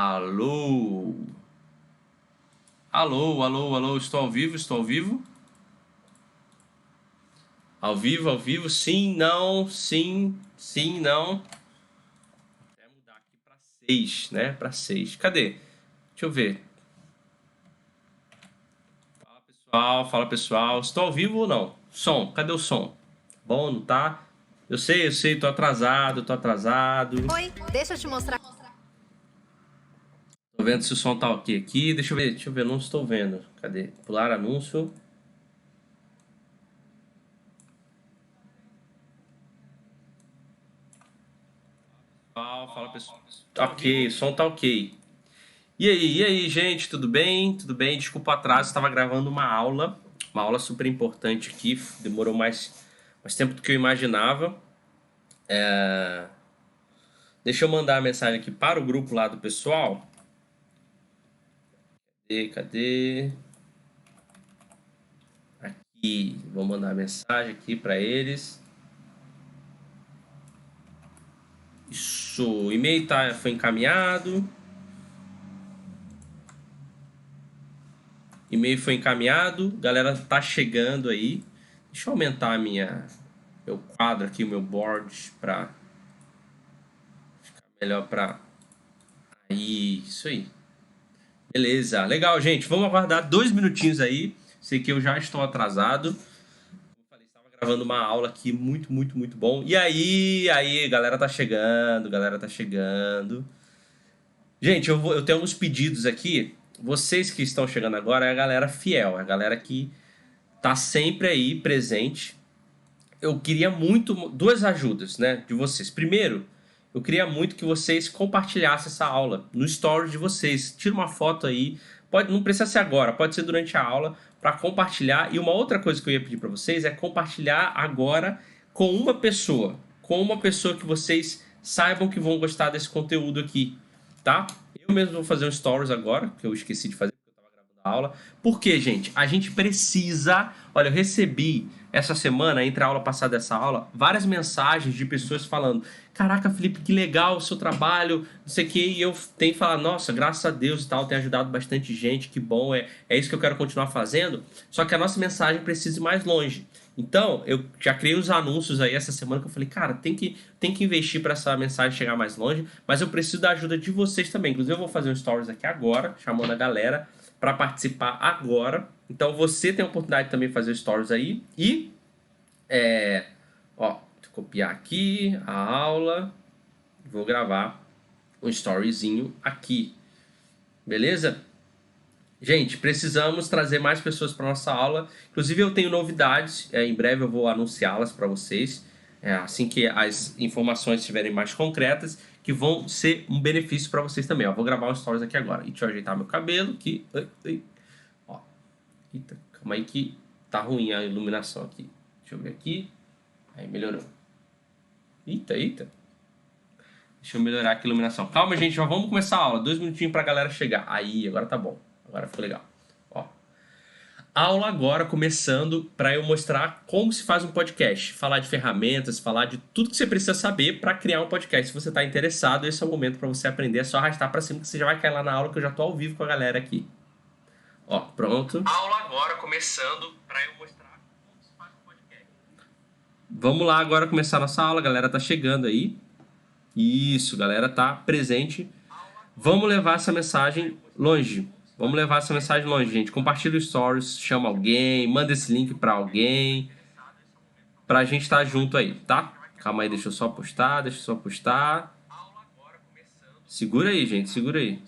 Alô? Alô, alô, alô, estou ao vivo, estou ao vivo? Ao vivo, sim, não, sim, sim, não. Vou mudar aqui para 6, né? Para 6. Cadê? Deixa eu ver. Fala pessoal, estou ao vivo ou não? Som, cadê o som? Bom, não tá? Eu sei, tô atrasado, tô atrasado. Oi, deixa eu te mostrar. Tô vendo se o som tá ok aqui. Deixa eu ver, não estou vendo. Cadê? Pular anúncio. Fala pessoal. Ok, o som tá ok. E aí, gente, tudo bem? Tudo bem? Desculpa o atraso, estava gravando uma aula super importante aqui, demorou mais tempo do que eu imaginava. Deixa eu mandar a mensagem aqui para o grupo lá do pessoal. Cadê? Aqui, vou mandar a mensagem aqui para eles. Isso, o e-mail foi encaminhado. E-mail foi encaminhado, galera tá chegando aí. Deixa eu aumentar meu quadro aqui, o meu board para ficar melhor para isso aí. Beleza, legal, gente. Vamos aguardar 2 minutinhos aí. Sei que eu já estou atrasado. Como eu falei, estava gravando uma aula aqui muito bom. E aí, galera tá chegando, galera tá chegando. Gente, eu tenho alguns pedidos aqui. Vocês que estão chegando agora é a galera fiel, é a galera que tá sempre aí presente. Eu queria muito duas ajudas, né, de vocês. Primeiro, eu queria muito que vocês compartilhassem essa aula no story de vocês. Tira uma foto aí, não precisa ser agora, pode ser durante a aula para compartilhar. E uma outra coisa que eu ia pedir para vocês é compartilhar agora com uma pessoa que vocês saibam que vão gostar desse conteúdo aqui, tá? Eu mesmo vou fazer um stories agora, que eu esqueci de fazer porque eu estava gravando a aula. Por quê, gente? A gente precisa. Olha, eu recebi essa semana, entre a aula passada e essa aula, várias mensagens de pessoas falando: caraca, Felipe, que legal o seu trabalho, não sei o que. E eu tenho que falar: nossa, graças a Deus e tal, tem ajudado bastante gente, que bom, é isso que eu quero continuar fazendo. Só que a nossa mensagem precisa ir mais longe. Então, eu já criei uns anúncios aí essa semana que eu falei: cara, tem que investir para essa mensagem chegar mais longe, mas eu preciso da ajuda de vocês também. Inclusive, eu vou fazer um stories aqui agora, chamando a galera para participar agora. Então você tem a oportunidade também de fazer stories aí. E, vou copiar aqui a aula. Vou gravar um storyzinho aqui. Beleza? Gente, precisamos trazer mais pessoas para nossa aula. Inclusive eu tenho novidades. Em breve eu vou anunciá-las para vocês. Assim que as informações estiverem mais concretas, que vão ser um benefício para vocês também. Vou gravar um stories aqui agora. E deixa eu ajeitar meu cabelo aqui. Eita, calma aí que tá ruim a iluminação aqui. Deixa eu ver aqui. Aí, melhorou. Eita. Deixa eu melhorar aqui a iluminação. Calma, gente, já vamos começar a aula. 2 minutinhos pra galera chegar. Aí, agora tá bom. Agora ficou legal. Aula agora começando para eu mostrar como se faz um podcast. Falar de ferramentas, falar de tudo que você precisa saber para criar um podcast. Se você está interessado, esse é o momento para você aprender. É só arrastar para cima que você já vai cair lá na aula que eu já tô ao vivo com a galera aqui. Pronto. Aula agora começando para eu mostrar como se faz um podcast. Vamos lá agora começar nossa aula. A galera tá chegando aí. Isso, galera tá presente. Vamos levar essa mensagem longe. Vamos levar essa mensagem longe, gente. Compartilha os stories, chama alguém, manda esse link para alguém, pra gente estar junto aí, tá? Calma aí, deixa eu só postar. Segura aí, gente, segura aí.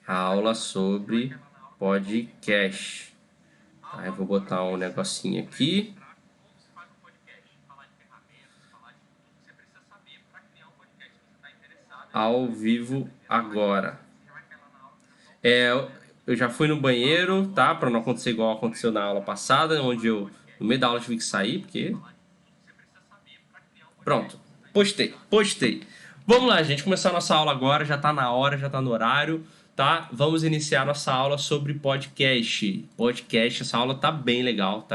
Aula sobre podcast. Aí eu vou botar um negocinho aqui. Ao vivo agora. Eu já fui no banheiro, tá? Pra não acontecer igual aconteceu na aula passada, onde eu, no meio da aula, tive que sair, porque... Pronto, postei. Vamos lá, gente, começar a nossa aula agora, já tá na hora, já tá no horário, tá? Vamos iniciar nossa aula sobre podcast. Podcast, essa aula tá bem legal,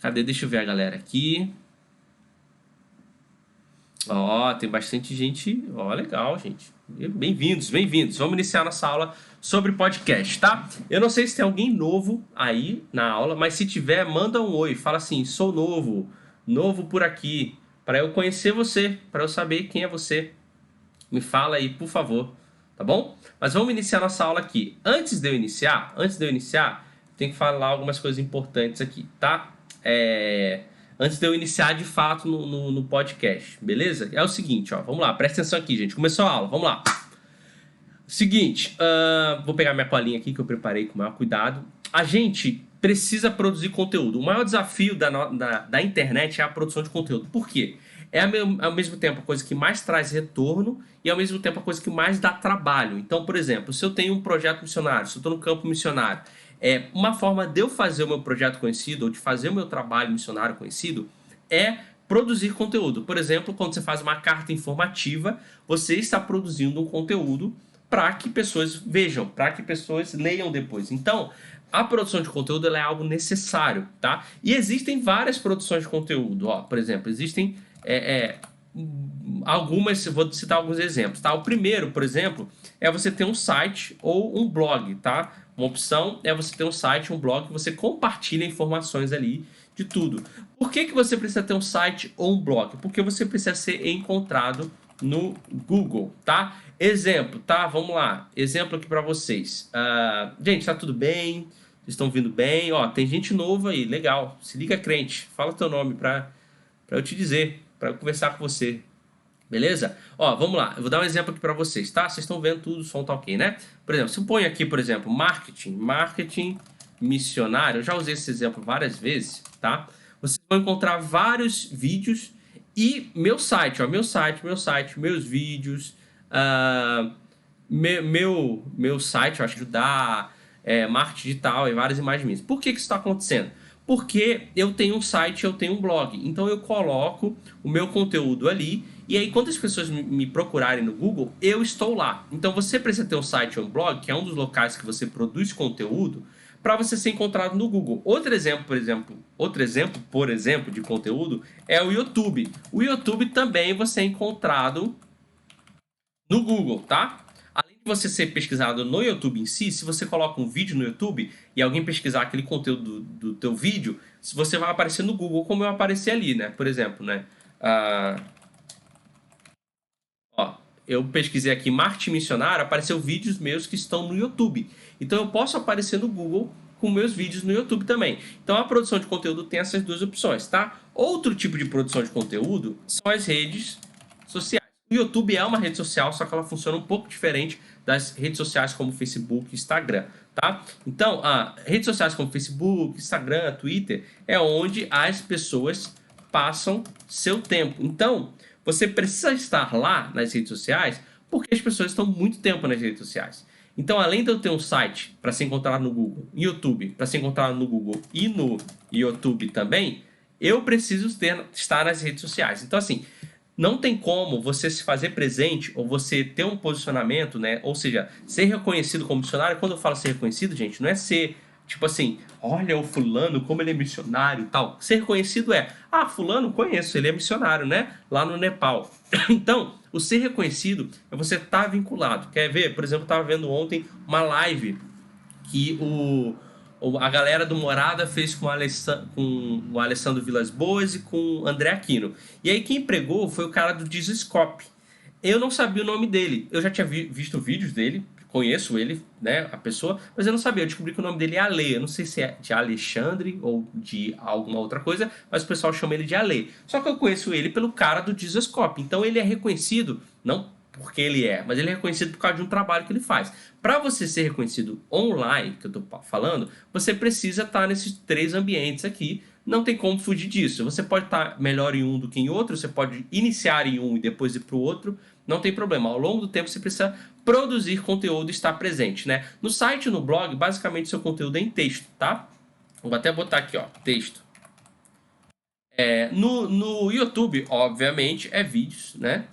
Cadê? Deixa eu ver a galera aqui. Ó, tem bastante gente. Ó, legal, gente. Bem-vindos, bem-vindos. Vamos iniciar nossa aula sobre podcast, tá? Eu não sei se tem alguém novo aí na aula, mas se tiver, manda um oi. Fala assim: sou novo, novo por aqui, para eu conhecer você, para eu saber quem é você. Me fala aí, por favor, tá bom? Mas vamos iniciar nossa aula aqui. Antes de eu iniciar, tenho que falar algumas coisas importantes aqui, tá? Antes de eu iniciar de fato no podcast, beleza? É o seguinte, ó, vamos lá, presta atenção aqui, gente. Começou a aula, vamos lá. Seguinte, vou pegar minha colinha aqui que eu preparei com o maior cuidado. A gente precisa produzir conteúdo. O maior desafio da internet é a produção de conteúdo. Por quê? É ao mesmo tempo a coisa que mais traz retorno e ao mesmo tempo a coisa que mais dá trabalho. Então, por exemplo, se eu tenho um projeto missionário, se eu estou no campo missionário, uma forma de eu fazer o meu projeto conhecido ou de fazer o meu trabalho missionário conhecido é produzir conteúdo. Por exemplo, quando você faz uma carta informativa, você está produzindo um conteúdo para que pessoas vejam, para que pessoas leiam depois. Então, a produção de conteúdo ela é algo necessário, tá? E existem várias produções de conteúdo. Ó, por exemplo, existem algumas, vou citar alguns exemplos, tá? O primeiro, por exemplo, é você ter um site ou um blog, tá? Uma opção é você ter um site, um blog, que você compartilha informações ali de tudo. Por que você precisa ter um site ou um blog? Porque você precisa ser encontrado no Google, tá? Exemplo, tá? Vamos lá. Exemplo aqui para vocês. Gente, tá tudo bem? Vocês estão vindo bem? Ó, tem gente nova aí, legal. Se liga, crente. Fala teu nome para eu te dizer, para eu conversar com você. Beleza? Ó, vamos lá. Eu vou dar um exemplo aqui para vocês, tá? Vocês estão vendo tudo, o som tá ok, né? Por exemplo, se eu ponho aqui, por exemplo, marketing missionário. Eu já usei esse exemplo várias vezes, tá? Vocês vão encontrar vários vídeos e meu site, ó, meu site, meus vídeos, meu site, eu acho que ajudar, marketing digital e várias imagens minhas. Por que isso está acontecendo? Porque eu tenho um site, eu tenho um blog, então eu coloco o meu conteúdo ali e aí quando as pessoas me procurarem no Google, eu estou lá. Então você precisa ter um site ou um blog, que é um dos locais que você produz conteúdo, para você ser encontrado no Google. Outro exemplo, por exemplo, de conteúdo é o YouTube. O YouTube também você é encontrado no Google, tá? Além de você ser pesquisado no YouTube em si, se você coloca um vídeo no YouTube e alguém pesquisar aquele conteúdo do teu vídeo, você vai aparecer no Google como eu apareci ali, né? Por exemplo, né? Ó, eu pesquisei aqui marketing missionário, apareceu vídeos meus que estão no YouTube. Então eu posso aparecer no Google com meus vídeos no YouTube também. Então a produção de conteúdo tem essas duas opções, tá? Outro tipo de produção de conteúdo são as redes sociais. O YouTube é uma rede social, só que ela funciona um pouco diferente das redes sociais como Facebook e Instagram, tá? Então, redes sociais como Facebook, Instagram, Twitter é onde as pessoas passam seu tempo. Então, você precisa estar lá nas redes sociais porque as pessoas estão muito tempo nas redes sociais. Então, além de eu ter um site para ser encontrado no Google, YouTube para ser encontrado no Google e no YouTube também, eu preciso estar nas redes sociais. Então, assim, não tem como você se fazer presente ou você ter um posicionamento, né? Ou seja, ser reconhecido como missionário. Quando eu falo ser reconhecido, gente, não é ser tipo assim, olha o fulano, como ele é missionário e tal. Ser reconhecido fulano, conheço, ele é missionário, né? Lá no Nepal. Então, o ser reconhecido é você estar vinculado. Quer ver? Por exemplo, eu estava vendo ontem uma live que a galera do Morada fez com o Alessandro Vilas Boas e com o André Aquino. E aí quem pregou foi o cara do Dizoscope. Eu não sabia o nome dele. Eu já tinha visto vídeos dele, conheço ele, né, a pessoa, mas eu não sabia. Eu descobri que o nome dele é Ale. Eu não sei se é de Alexandre ou de alguma outra coisa, mas o pessoal chama ele de Ale. Só que eu conheço ele pelo cara do Dizoscope. Então ele é reconhecido, não porque ele mas ele é reconhecido por causa de um trabalho que ele faz. Para você ser reconhecido online, que eu estou falando, você precisa estar nesses três ambientes aqui. Não tem como fugir disso. Você pode estar melhor em um do que em outro, você pode iniciar em um e depois ir para o outro, não tem problema. Ao longo do tempo você precisa produzir conteúdo e estar presente, né? No site e no blog, basicamente seu conteúdo é em texto, tá? Vou até botar aqui, ó, texto. No YouTube, obviamente, é vídeos, né?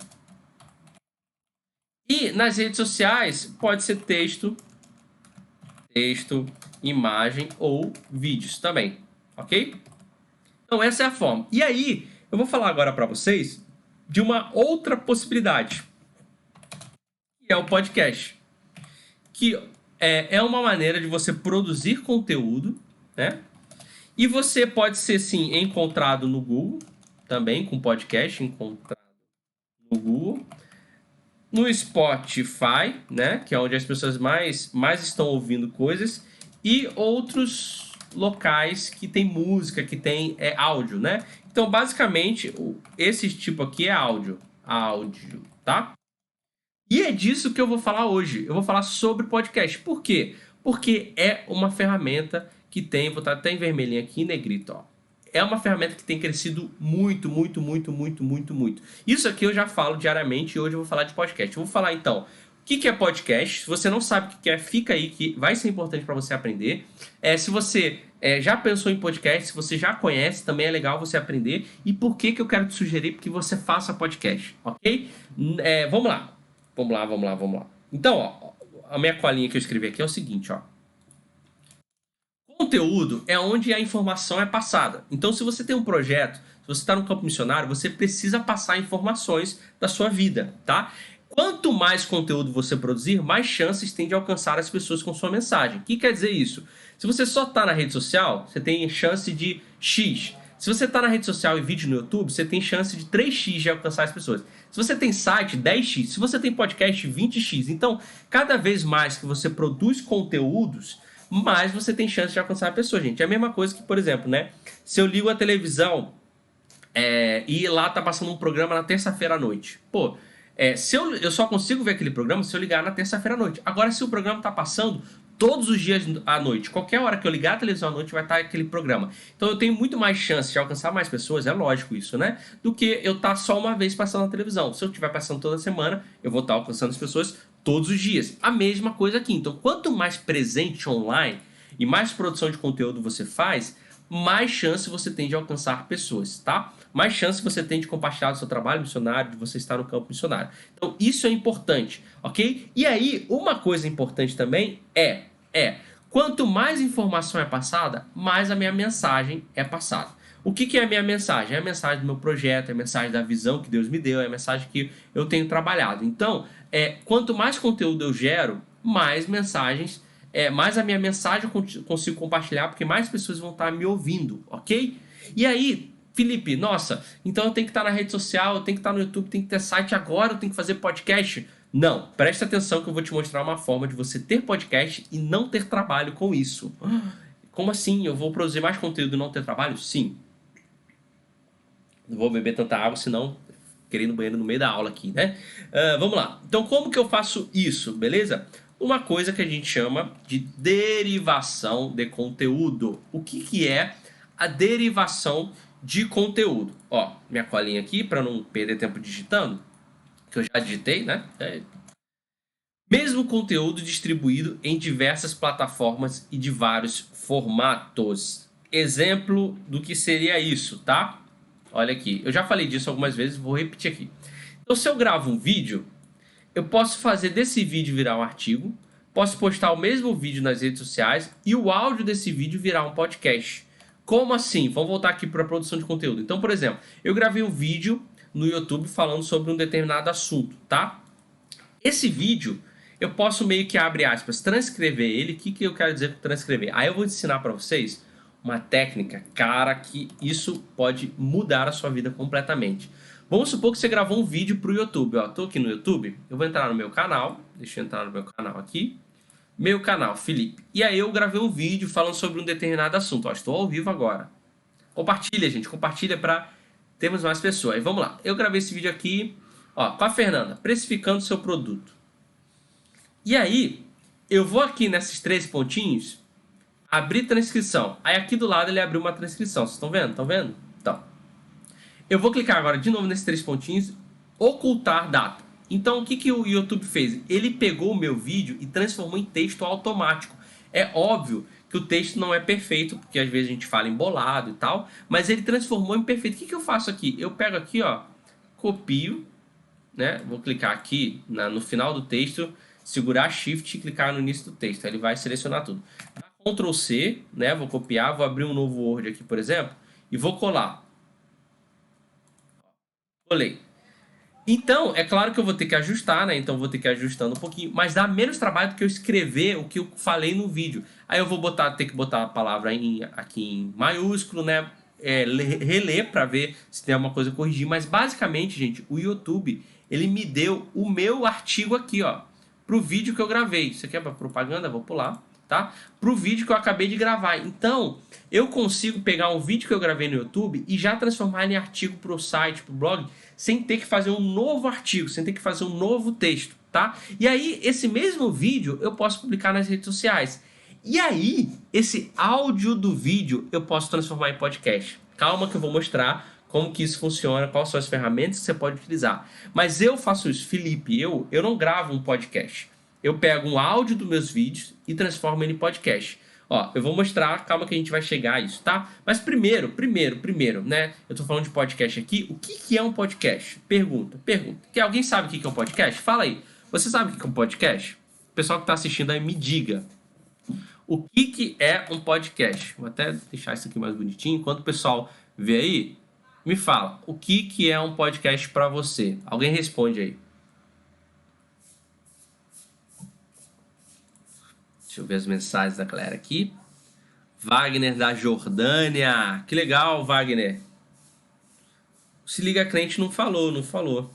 E nas redes sociais pode ser texto, imagem ou vídeos também, ok? Então essa é a forma. E aí, eu vou falar agora para vocês de uma outra possibilidade, que é o podcast, que é uma maneira de você produzir conteúdo, né? E você pode ser, sim, encontrado no Google, também com podcast, encontrado no Google, no Spotify, né? Que é onde as pessoas mais estão ouvindo coisas, e outros locais que tem música, que tem áudio, né? Então, basicamente, esse tipo aqui é áudio, tá? E é disso que eu vou falar hoje. Eu vou falar sobre podcast. Por quê? Porque é uma ferramenta que tem, vou estar até em vermelhinho aqui, em negrito, ó. É uma ferramenta que tem crescido muito, muito, muito, muito, muito, muito. Isso aqui eu já falo diariamente e hoje eu vou falar de podcast. Eu vou falar então o que é podcast. Se você não sabe o que é, fica aí que vai ser importante para você aprender. Se você já pensou em podcast, se você já conhece, também é legal você aprender. E por que eu quero te sugerir que você faça podcast, ok? Vamos lá. Vamos lá. Então, ó, a minha colinha que eu escrevi aqui é o seguinte, ó. Conteúdo é onde a informação é passada. Então, se você tem um projeto, se você está no campo missionário, você precisa passar informações da sua vida, tá? Quanto mais conteúdo você produzir, mais chances tem de alcançar as pessoas com sua mensagem. O que quer dizer isso? Se você só está na rede social, você tem chance de X. Se você está na rede social e vídeo no YouTube, você tem chance de 3x de alcançar as pessoas. Se você tem site, 10x. Se você tem podcast, 20x. Então, cada vez mais que você produz conteúdos, mais você tem chance de alcançar a pessoa, gente. É a mesma coisa que, por exemplo, né? Se eu ligo a televisão e lá tá passando um programa na terça-feira à noite. Pô, se eu só consigo ver aquele programa se eu ligar na terça-feira à noite. Agora, se o programa tá passando todos os dias à noite, qualquer hora que eu ligar a televisão à noite vai estar aquele programa. Então eu tenho muito mais chance de alcançar mais pessoas, é lógico isso, né? Do que eu estar só uma vez passando na televisão. Se eu estiver passando toda semana, eu vou estar alcançando as pessoas todos os dias. A mesma coisa aqui. Então, quanto mais presente online e mais produção de conteúdo você faz, mais chance você tem de alcançar pessoas, tá? Mais chance você tem de compartilhar o seu trabalho missionário, de você estar no campo missionário. Então, isso é importante, ok? E aí, uma coisa importante também quanto mais informação é passada, mais a minha mensagem é passada. O que é a minha mensagem? É a mensagem do meu projeto, é a mensagem da visão que Deus me deu, é a mensagem que eu tenho trabalhado. Então, quanto mais conteúdo eu gero, mais mensagens, mais a minha mensagem eu consigo compartilhar, porque mais pessoas vão estar me ouvindo, ok? E aí, Felipe, nossa, então eu tenho que estar na rede social, eu tenho que estar no YouTube, tenho que ter site agora, eu tenho que fazer podcast? Não, presta atenção que eu vou te mostrar uma forma de você ter podcast e não ter trabalho com isso. Como assim? Eu vou produzir mais conteúdo e não ter trabalho? Sim. Não vou beber tanta água, senão querer ir no banheiro no meio da aula aqui, né? Vamos lá. Então, como que eu faço isso, beleza? Uma coisa que a gente chama de derivação de conteúdo. O que é a derivação de conteúdo? Ó, minha colinha aqui, para não perder tempo digitando, que eu já digitei, né? Mesmo conteúdo distribuído em diversas plataformas e de vários formatos. Exemplo do que seria isso, tá? Olha aqui, eu já falei disso algumas vezes, vou repetir aqui. Então, se eu gravo um vídeo, eu posso fazer desse vídeo virar um artigo, posso postar o mesmo vídeo nas redes sociais e o áudio desse vídeo virar um podcast. Como assim? Vamos voltar aqui para a produção de conteúdo. Então, por exemplo, eu gravei um vídeo no YouTube falando sobre um determinado assunto, tá? Esse vídeo, eu posso meio que, abre aspas, transcrever ele. O que eu quero dizer com transcrever? Aí eu vou ensinar para vocês uma técnica, cara, que isso pode mudar a sua vida completamente. Vamos supor que você gravou um vídeo para o YouTube. Ó, tô aqui no YouTube, eu vou entrar no meu canal. Deixa eu entrar no meu canal aqui. Meu canal, Felipe. E aí eu gravei um vídeo falando sobre um determinado assunto. Ó, estou ao vivo agora. Compartilha, gente. Compartilha para termos mais pessoas. Aí vamos lá. Eu gravei esse vídeo aqui, ó, com a Fernanda, precificando seu produto. E aí, eu vou aqui nesses 3 pontinhos, abrir transcrição. Aí aqui do lado ele abriu uma transcrição. Vocês estão vendo? Estão vendo? Então, eu vou clicar agora de novo nesses 3 pontinhos, ocultar data. Então, o que o YouTube fez? Ele pegou o meu vídeo e transformou em texto automático. É óbvio que o texto não é perfeito, porque às vezes a gente fala embolado e tal, mas ele transformou em perfeito. O que eu faço aqui? Eu pego aqui, ó, copio, né? Vou clicar aqui no final do texto, segurar Shift e clicar no início do texto. Aí ele vai selecionar tudo. Ctrl C, né? Vou copiar, vou abrir um novo Word aqui, por exemplo, e vou colar. Colei. Então, é claro que eu vou ter que ajustar, né? Então, eu vou ter que ir ajustando um pouquinho, mas dá menos trabalho do que eu escrever o que eu falei no vídeo. Aí eu vou ter que botar a palavra aqui em maiúsculo, né? Reler para ver se tem alguma coisa a corrigir. Mas basicamente, gente, o YouTube ele me deu o meu artigo aqui, ó, pro vídeo que eu gravei. Isso aqui é pra propaganda, vou pular, tá? Pro vídeo que eu acabei de gravar. Então, eu consigo pegar um vídeo que eu gravei no YouTube e já transformar ele em artigo pro site, pro blog, sem ter que fazer um novo artigo, sem ter que fazer um novo texto, tá? E aí, esse mesmo vídeo eu posso publicar nas redes sociais. E aí, esse áudio do vídeo eu posso transformar em podcast. Calma que eu vou mostrar como que isso funciona, quais são as ferramentas que você pode utilizar. Mas eu faço isso, Felipe, eu não gravo um podcast. Eu pego um áudio dos meus vídeos e transformo ele em podcast. Ó, eu vou mostrar, calma que a gente vai chegar a isso, tá? Mas primeiro, né? Eu tô falando de podcast aqui. O que é um podcast? Pergunta. Que alguém sabe o que é um podcast? Fala aí. Você sabe o que é um podcast? O pessoal que tá assistindo aí me diga. O que é um podcast? Vou até deixar isso aqui mais bonitinho. Enquanto o pessoal vê aí, me fala. O que é um podcast para você? Alguém responde aí. Deixa eu ver as mensagens da galera aqui. Wagner da Jordânia. Que legal, Wagner. Se liga crente não falou, não falou.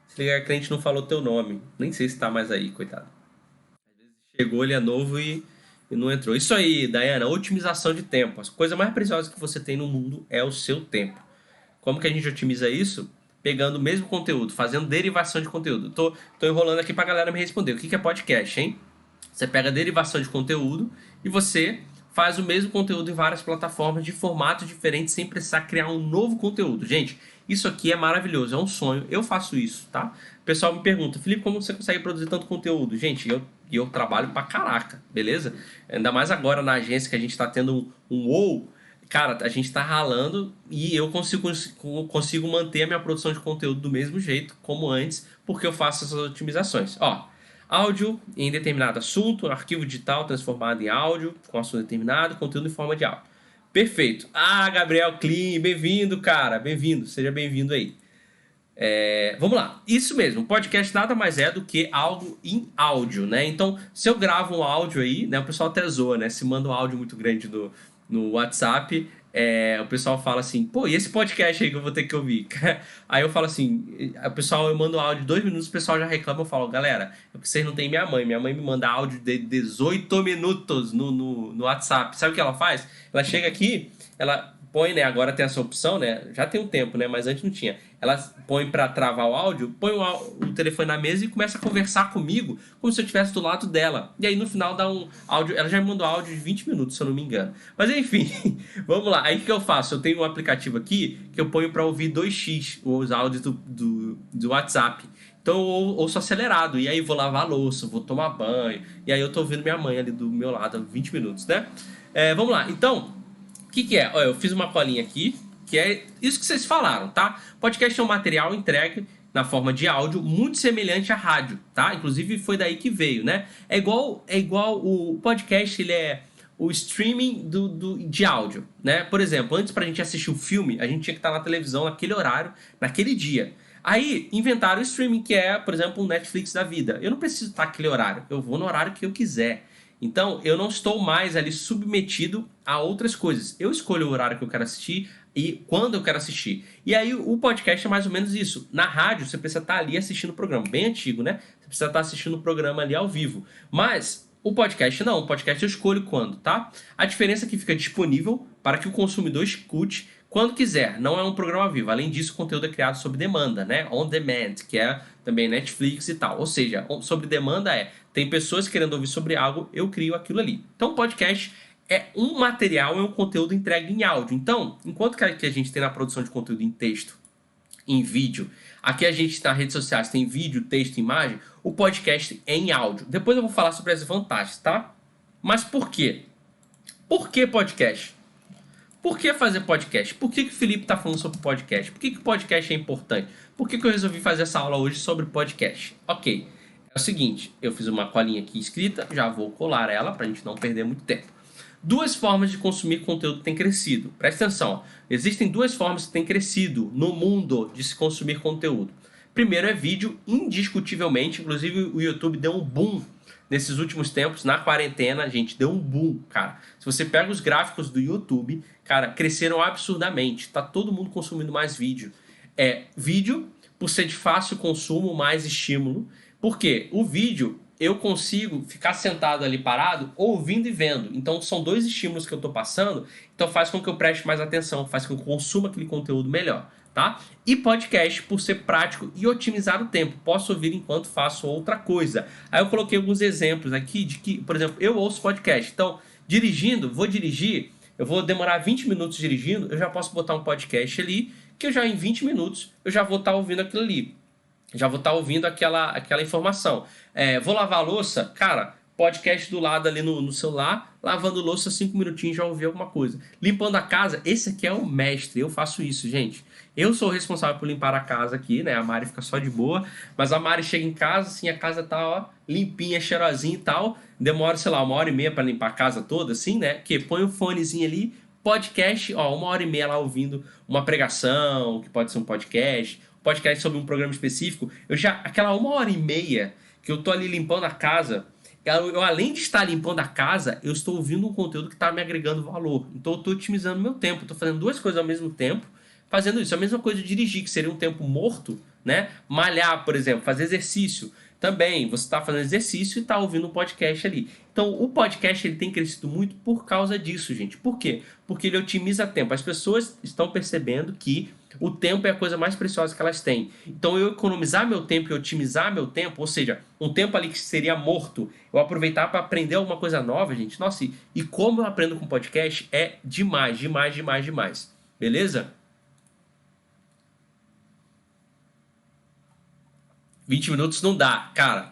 Se liga crente não falou teu nome. Nem sei se tá mais aí, coitado. Chegou, ele é novo e não entrou. Isso aí, Dayana, otimização de tempo. A coisa mais preciosa que você tem no mundo é o seu tempo. Como que a gente otimiza isso? Pegando o mesmo conteúdo, fazendo derivação de conteúdo. Tô enrolando aqui pra galera me responder. O que é podcast, hein? Você pega a derivação de conteúdo e você faz o mesmo conteúdo em várias plataformas de formatos diferentes sem precisar criar um novo conteúdo. Gente, isso aqui é maravilhoso, é um sonho. Eu faço isso, tá? O pessoal me pergunta, Felipe, como você consegue produzir tanto conteúdo? Gente, eu trabalho pra caraca, beleza? Ainda mais agora na agência que a gente tá tendo um wow. Cara, a gente tá ralando e eu consigo manter a minha produção de conteúdo do mesmo jeito, como antes, porque eu faço essas otimizações. Ó, áudio em determinado assunto, arquivo digital transformado em áudio, com assunto determinado, conteúdo em forma de áudio. Perfeito. Ah, Gabriel Klim, bem-vindo, cara. Bem-vindo, seja bem-vindo aí. Vamos lá, isso mesmo, podcast nada mais é do que algo em áudio, né? Então, se eu gravo um áudio aí, né? O pessoal até zoa, né? Se manda um áudio muito grande no WhatsApp, o pessoal fala assim, pô, e esse podcast aí que eu vou ter que ouvir? Aí eu falo assim, o pessoal, eu mando um áudio de 2 minutos, o pessoal já reclama, eu falo, galera, é porque vocês não têm minha mãe me manda áudio de 18 minutos no WhatsApp. Sabe o que ela faz? Ela chega aqui, ela põe, né? Agora tem essa opção, né? Já tem um tempo, né? Mas antes não tinha. Ela põe para travar o áudio, põe o telefone na mesa e começa a conversar comigo como se eu estivesse do lado dela. E aí no final dá um áudio. Ela já me mandou áudio de 20 minutos, se eu não me engano. Mas enfim, vamos lá. Aí o que eu faço? Eu tenho um aplicativo aqui que eu ponho para ouvir 2x os áudios do WhatsApp. Então eu ouço acelerado. E aí vou lavar a louça, vou tomar banho. E aí eu tô ouvindo minha mãe ali do meu lado há 20 minutos, né? Vamos lá. Então. O que é? Olha, eu fiz uma colinha aqui, que é isso que vocês falaram, tá? Podcast é um material entregue na forma de áudio muito semelhante à rádio, tá? Inclusive foi daí que veio, né? É igual o podcast, ele é o streaming de áudio, né? Por exemplo, antes pra gente assistir o filme, a gente tinha que estar na televisão naquele horário, naquele dia. Aí inventaram o streaming, que é, por exemplo, o Netflix da vida. Eu não preciso estar naquele horário, eu vou no horário que eu quiser. Então, eu não estou mais ali submetido a outras coisas. Eu escolho o horário que eu quero assistir e quando eu quero assistir. E aí, o podcast é mais ou menos isso. Na rádio, você precisa estar ali assistindo o programa. Bem antigo, né? Você precisa estar assistindo o programa ali ao vivo. Mas, o podcast não. O podcast eu escolho quando, tá? A diferença é que fica disponível para que o consumidor escute quando quiser. Não é um programa ao vivo. Além disso, o conteúdo é criado sob demanda, né? On demand, que é também Netflix e tal. Ou seja, sobre demanda tem pessoas querendo ouvir sobre algo, eu crio aquilo ali. Então, podcast é um material, é um conteúdo entregue em áudio. Então, enquanto que a gente tem na produção de conteúdo em texto, em vídeo, aqui a gente nas redes sociais tem vídeo, texto, imagem, o podcast é em áudio. Depois eu vou falar sobre as vantagens, tá? Mas por quê? Por que podcast? Por que fazer podcast? Por que o Felipe está falando sobre podcast? Por que o podcast é importante? Por que eu resolvi fazer essa aula hoje sobre podcast? Ok, é o seguinte, eu fiz uma colinha aqui escrita, já vou colar ela para a gente não perder muito tempo. duas formas de consumir conteúdo têm crescido. Presta atenção, ó. Existem duas formas que têm crescido no mundo de se consumir conteúdo. Primeiro é vídeo, indiscutivelmente, inclusive o YouTube deu um boom nesses últimos tempos, na quarentena, a gente deu um boom, cara. Se você pega os gráficos do YouTube, cara, cresceram absurdamente. Tá todo mundo consumindo mais vídeo. Vídeo, por ser de fácil consumo, mais estímulo. Porque o vídeo, eu consigo ficar sentado ali parado, ouvindo e vendo. Então são dois estímulos que eu tô passando, então faz com que eu preste mais atenção, faz com que eu consuma aquele conteúdo melhor, tá? E podcast, por ser prático e otimizar o tempo. Posso ouvir enquanto faço outra coisa. Aí eu coloquei alguns exemplos aqui de que, por exemplo, eu ouço podcast. Então, dirigindo, vou dirigir, eu vou demorar 20 minutos dirigindo, eu já posso botar um podcast ali, que eu já em 20 minutos eu já vou estar ouvindo aquilo ali. Já vou estar ouvindo aquela informação. Vou lavar a louça, cara, podcast do lado ali no celular, lavando louça 5 minutinhos, já ouvi alguma coisa. Limpando a casa, esse aqui é o mestre, eu faço isso, gente. Eu sou o responsável por limpar a casa aqui, né? A Mari fica só de boa, mas a Mari chega em casa, assim, a casa tá, ó, limpinha, cheirosinha e tal. Demora, sei lá, 1h30 para limpar a casa toda, assim, né? Que põe o fonezinho ali, podcast, ó, 1h30 lá ouvindo uma pregação, que pode ser um podcast sobre um programa específico. Aquela 1h30 que eu tô ali limpando a casa, eu além de estar limpando a casa, eu estou ouvindo um conteúdo que está me agregando valor. Então eu estou otimizando meu tempo, estou fazendo duas coisas ao mesmo tempo, fazendo isso. A mesma coisa de dirigir, que seria um tempo morto, né? Malhar, por exemplo, fazer exercício. Também, você está fazendo exercício e está ouvindo um podcast ali. Então, o podcast ele tem crescido muito por causa disso, gente. Por quê? Porque ele otimiza tempo. As pessoas estão percebendo que o tempo é a coisa mais preciosa que elas têm. Então, eu economizar meu tempo e otimizar meu tempo, ou seja, um tempo ali que seria morto, eu aproveitar para aprender alguma coisa nova, gente. Nossa, e como eu aprendo com podcast é demais, demais, demais, demais. Beleza? 20 minutos não dá, cara.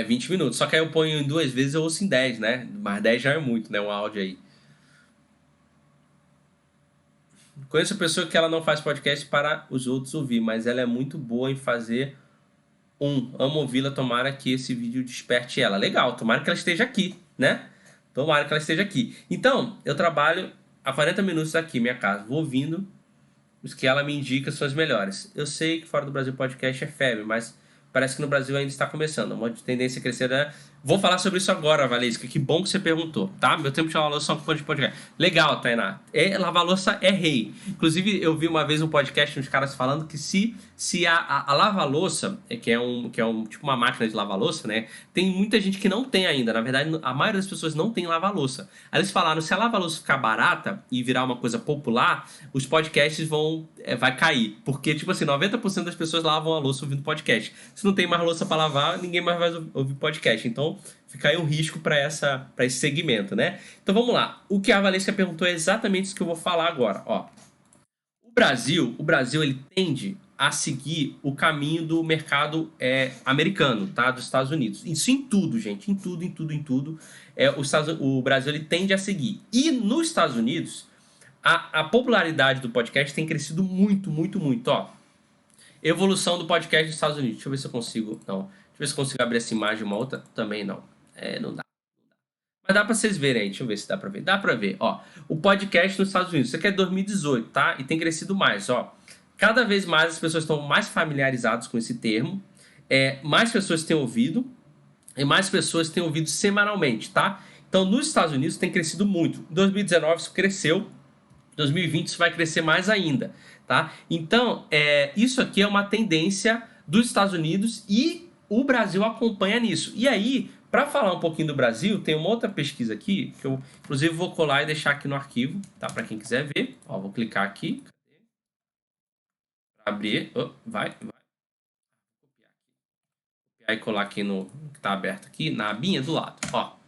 20 minutos. Só que aí eu ponho em duas vezes, eu ouço em 10, né? Mas 10 já é muito, né? Um áudio aí. Conheço a pessoa que ela não faz podcast para os outros ouvir, mas ela é muito boa em fazer amo ouvi-la, tomara que esse vídeo desperte ela. Legal, tomara que ela esteja aqui, né? Tomara que ela esteja aqui. Então, eu trabalho a 40 minutos aqui, minha casa. Vou ouvindo os que ela me indica são as melhores. Eu sei que fora do Brasil podcast é febre, mas parece que no Brasil ainda está começando. Uma tendência a crescer. Vou falar sobre isso agora, Valesca. Que bom que você perguntou, tá? Meu tempo de lavar louça é um de podcast. Legal, Tainá. Lavar louça é rei. Inclusive, eu vi uma vez um podcast uns caras falando que se a lava-louça, que é um tipo uma máquina de lavar louça, né? Tem muita gente que não tem ainda. Na verdade, a maioria das pessoas não tem lava-louça. Aí eles falaram, se a lava-louça ficar barata e virar uma coisa popular, os podcasts vai cair. Porque, tipo assim, 90% das pessoas lavam a louça ouvindo podcast. Se não tem mais louça para lavar, ninguém mais vai ouvir podcast. Então, fica aí um risco para esse segmento, né? Então, vamos lá. O que a Valesca perguntou é exatamente isso que eu vou falar agora. Ó, o Brasil ele tende a seguir o caminho do mercado americano, tá? Dos Estados Unidos. Isso em tudo, gente. Em tudo, em tudo, em tudo. O Brasil ele tende a seguir. E nos Estados Unidos, a popularidade do podcast tem crescido muito, muito, muito. Ó, evolução do podcast nos Estados Unidos. Deixa eu ver se eu consigo. Não. Deixa eu ver se eu consigo abrir essa imagem uma outra. Também não. Não dá. Mas dá pra vocês verem aí. Deixa eu ver se dá pra ver. Dá pra ver. Ó, o podcast nos Estados Unidos. Isso aqui é 2018, tá? E tem crescido mais, ó. Cada vez mais as pessoas estão mais familiarizadas com esse termo. Mais pessoas têm ouvido. E mais pessoas têm ouvido semanalmente, tá? Então, nos Estados Unidos tem crescido muito. Em 2019 isso cresceu. 2020 isso vai crescer mais ainda, tá? Então, isso aqui é uma tendência dos Estados Unidos e o Brasil acompanha nisso. E aí, para falar um pouquinho do Brasil, tem uma outra pesquisa aqui, que eu, inclusive, vou colar e deixar aqui no arquivo, tá? Para quem quiser ver. Ó, vou clicar aqui. Para abrir. Oh, vai. Copiar e colar aqui no que tá aberto aqui, na abinha do lado. Ó.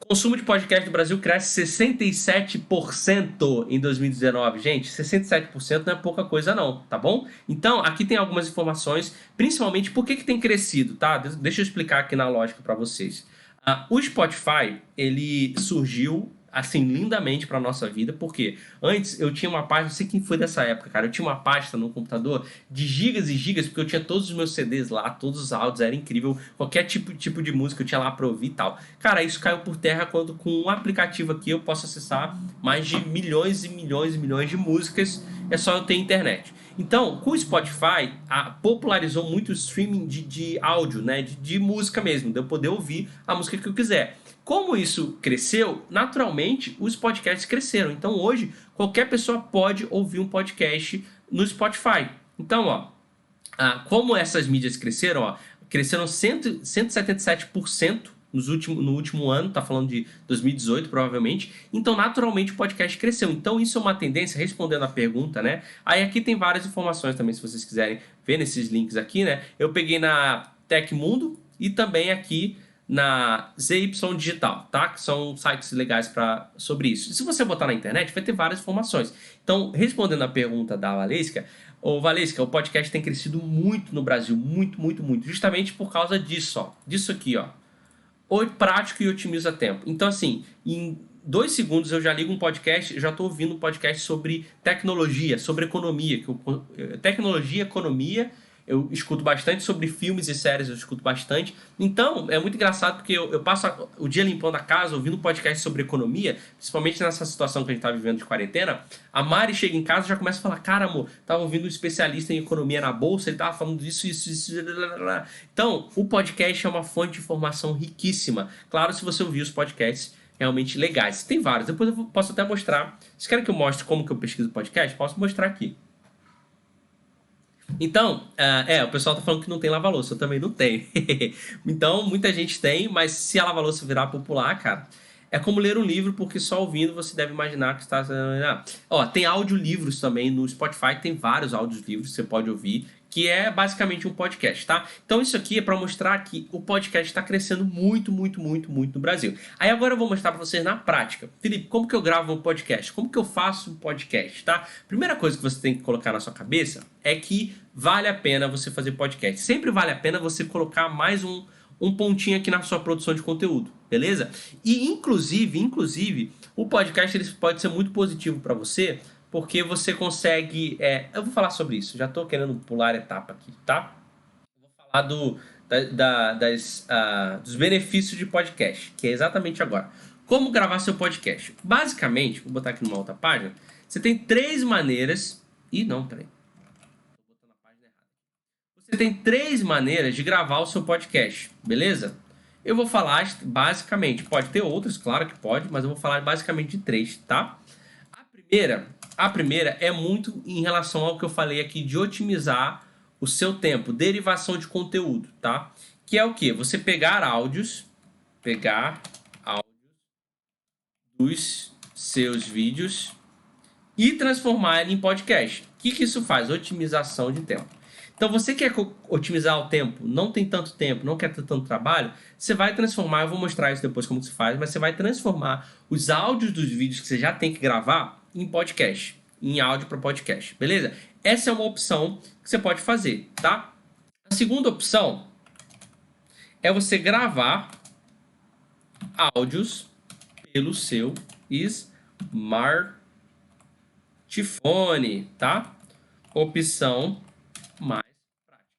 O consumo de podcast do Brasil cresce 67% em 2019. Gente, 67% não é pouca coisa não, tá bom? Então, aqui tem algumas informações, principalmente por que tem crescido, tá? Deixa eu explicar aqui na lógica para vocês. O Spotify, ele surgiu assim, lindamente para nossa vida, porque antes eu tinha uma pasta, não sei quem foi dessa época, cara, eu tinha uma pasta no computador de gigas e gigas, porque eu tinha todos os meus CDs lá, todos os áudios, era incrível, qualquer tipo de música eu tinha lá pra ouvir e tal. Cara, isso caiu por terra quando com um aplicativo aqui eu posso acessar mais de milhões e milhões e milhões de músicas, é só eu ter internet. Então, com o Spotify, popularizou muito o streaming de áudio, né? De música mesmo, de eu poder ouvir a música que eu quiser. Como isso cresceu, naturalmente os podcasts cresceram. Então hoje qualquer pessoa pode ouvir um podcast no Spotify. Então, ó, como essas mídias cresceram, ó, cresceram 177% no último ano, tá falando de 2018 provavelmente, então naturalmente o podcast cresceu. Então isso é uma tendência, respondendo a pergunta, né? Aí aqui tem várias informações também, se vocês quiserem ver nesses links aqui, né? Eu peguei na Tecmundo e também aqui na ZY Digital, tá? Que são sites legais sobre isso. Se você botar na internet, vai ter várias informações. Então, respondendo a pergunta da Valesca, Valesca, o podcast tem crescido muito no Brasil, muito, muito, muito, justamente por causa disso, ó, disso aqui, ó. Prático e otimiza tempo. Então, assim, em 2 segundos eu já ligo um podcast, eu já estou ouvindo um podcast sobre tecnologia, sobre economia, tecnologia, economia. Eu escuto bastante sobre filmes e séries, eu escuto bastante. Então, é muito engraçado porque eu passo o dia limpando a casa, ouvindo um podcast sobre economia, principalmente nessa situação que a gente está vivendo de quarentena. A Mari chega em casa e já começa a falar: cara, amor, tava ouvindo um especialista em economia na bolsa, ele tava falando disso, isso, isso. Então, o podcast é uma fonte de informação riquíssima. Claro, se você ouvir os podcasts realmente legais. Tem vários, depois eu posso até mostrar. Vocês querem que eu mostre como que eu pesquiso podcast? Posso mostrar aqui. Então, o pessoal tá falando que não tem lava-louça, eu também não tenho. Então, muita gente tem, mas se a lava-louça virar popular, cara, é como ler um livro, porque só ouvindo você deve imaginar que está... Ó, tem audiolivros também no Spotify, tem vários audiolivros que você pode ouvir, que é basicamente um podcast, tá? Então isso aqui é para mostrar que o podcast está crescendo muito, muito, muito, muito no Brasil. Aí agora eu vou mostrar para vocês na prática. Felipe, como que eu gravo um podcast? Como que eu faço um podcast, tá? Primeira coisa que você tem que colocar na sua cabeça é que vale a pena você fazer podcast. Sempre vale a pena você colocar mais um pontinho aqui na sua produção de conteúdo, beleza? E inclusive, o podcast ele pode ser muito positivo para você, porque você consegue... eu vou falar sobre isso, já estou querendo pular a etapa aqui, tá? Eu vou falar dos benefícios de podcast, que é exatamente agora. Como gravar seu podcast? Basicamente, vou botar aqui numa outra página, você tem 3 maneiras... não, peraí. Você tem 3 maneiras de gravar o seu podcast, beleza? Eu vou falar basicamente, pode ter outras, claro que pode, mas eu vou falar basicamente de 3, tá? A primeira é muito em relação ao que eu falei aqui de otimizar o seu tempo, derivação de conteúdo, tá? Que é o quê? Você pegar áudios dos seus vídeos e transformar ele em podcast. O que isso faz? Otimização de tempo. Então, você quer otimizar o tempo, não tem tanto tempo, não quer ter tanto trabalho, você vai transformar, eu vou mostrar isso depois como se faz, mas você vai transformar os áudios dos vídeos que você já tem que gravar em podcast, em áudio para podcast, beleza? Essa é uma opção que você pode fazer, tá? A segunda opção é você gravar áudios pelo seu smartphone, tá? Opção mais prática.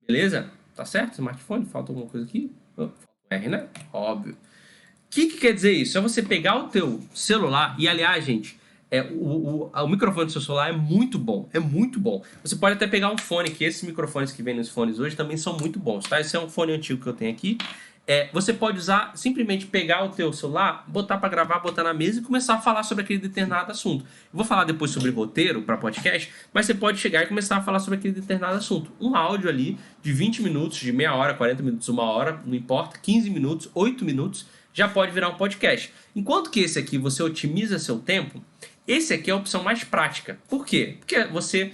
Beleza? Tá certo? Smartphone? Falta alguma coisa aqui? Falta um R, né? Óbvio. O que quer dizer isso? É você pegar o teu celular e, aliás, gente, o microfone do seu celular é muito bom. É muito bom. Você pode até pegar um fone, que esses microfones que vem nos fones hoje também são muito bons, tá? Esse é um fone antigo que eu tenho aqui. Você pode usar, simplesmente pegar o teu celular, botar para gravar, botar na mesa e começar a falar sobre aquele determinado assunto. Eu vou falar depois sobre roteiro para podcast, mas você pode chegar e começar a falar sobre aquele determinado assunto. Um áudio ali de 20 minutos, de meia hora, 40 minutos, 1 hora, não importa, 15 minutos, 8 minutos, já pode virar um podcast. Enquanto que esse aqui você otimiza seu tempo, esse aqui é a opção mais prática. Por quê? Porque você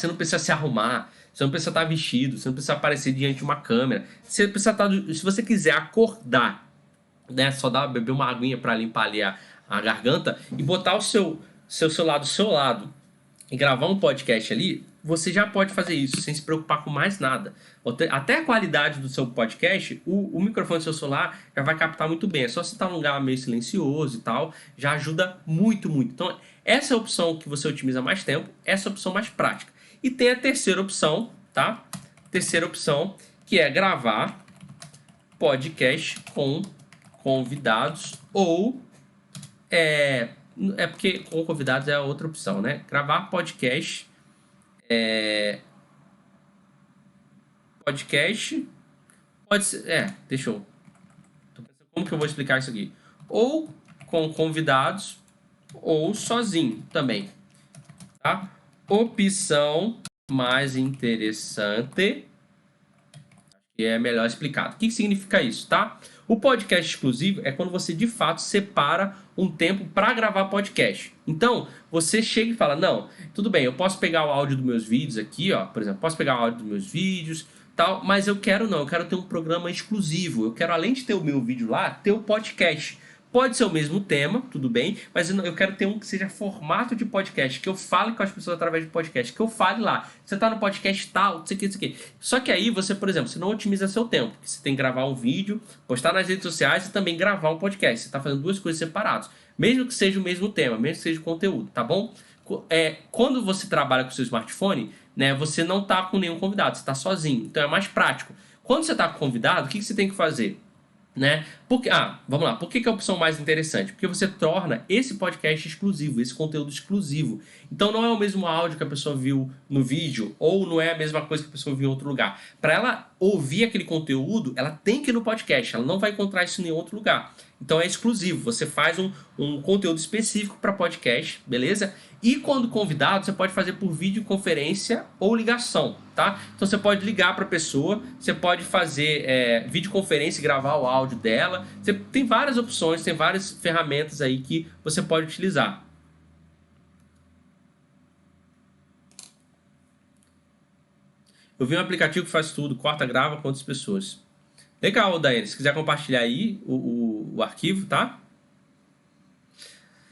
não precisa se arrumar, você não precisa estar vestido, você não precisa aparecer diante de uma câmera. Você precisa estar, se você quiser acordar, né, só beber uma aguinha para limpar ali a garganta e botar o seu celular do seu lado e gravar um podcast ali, você já pode fazer isso sem se preocupar com mais nada. Até a qualidade do seu podcast, o microfone do seu celular já vai captar muito bem. É só você estar num lugar meio silencioso e tal, já ajuda muito, muito. Então, essa é a opção que você otimiza mais tempo, essa é a opção mais prática. E tem a terceira opção, tá? Terceira opção, que é gravar podcast com convidados ou porque com convidados é a outra opção, né? Gravar podcast pode ser, deixa eu tô pensando como que eu vou explicar isso aqui. Ou com convidados ou sozinho também, tá? Opção mais interessante e é melhor explicado. O que significa isso, tá? O podcast exclusivo é quando você de fato separa um tempo para gravar podcast. Então, você chega e fala: "Não, tudo bem, eu posso pegar o áudio dos meus vídeos aqui, ó, por exemplo, posso pegar o áudio dos meus vídeos, tal, mas eu quero ter um programa exclusivo. Eu quero, além de ter o meu vídeo lá, ter o podcast. Pode ser o mesmo tema, tudo bem, mas eu quero ter um que seja formato de podcast, que eu fale com as pessoas através de podcast, que eu fale lá. Você tá no podcast tal, não sei o que, não sei o que. Só que aí você, por exemplo, você não otimiza seu tempo. Você tem que gravar um vídeo, postar nas redes sociais e também gravar um podcast. Você tá fazendo duas coisas separadas. Mesmo que seja o mesmo tema, mesmo que seja o conteúdo, tá bom? Quando você trabalha com o seu smartphone, né, você não tá com nenhum convidado, você tá sozinho. Então é mais prático. Quando você tá com convidado, o que você tem que fazer? Né? Vamos lá. Por que é a opção mais interessante? Porque você torna esse podcast exclusivo, esse conteúdo exclusivo. Então não é o mesmo áudio que a pessoa viu no vídeo, ou não é a mesma coisa que a pessoa viu em outro lugar. Para ela ouvir aquele conteúdo, ela tem que ir no podcast, ela não vai encontrar isso em nenhum outro lugar. Então é exclusivo, você faz um conteúdo específico para podcast, beleza? E quando convidado, você pode fazer por videoconferência ou ligação, tá? Então você pode ligar para a pessoa, você pode fazer videoconferência e gravar o áudio dela. Você tem várias opções, tem várias ferramentas aí que você pode utilizar. Eu vi um aplicativo que faz tudo, corta, grava com outras pessoas. Legal, Daiane, se quiser compartilhar aí o arquivo, tá?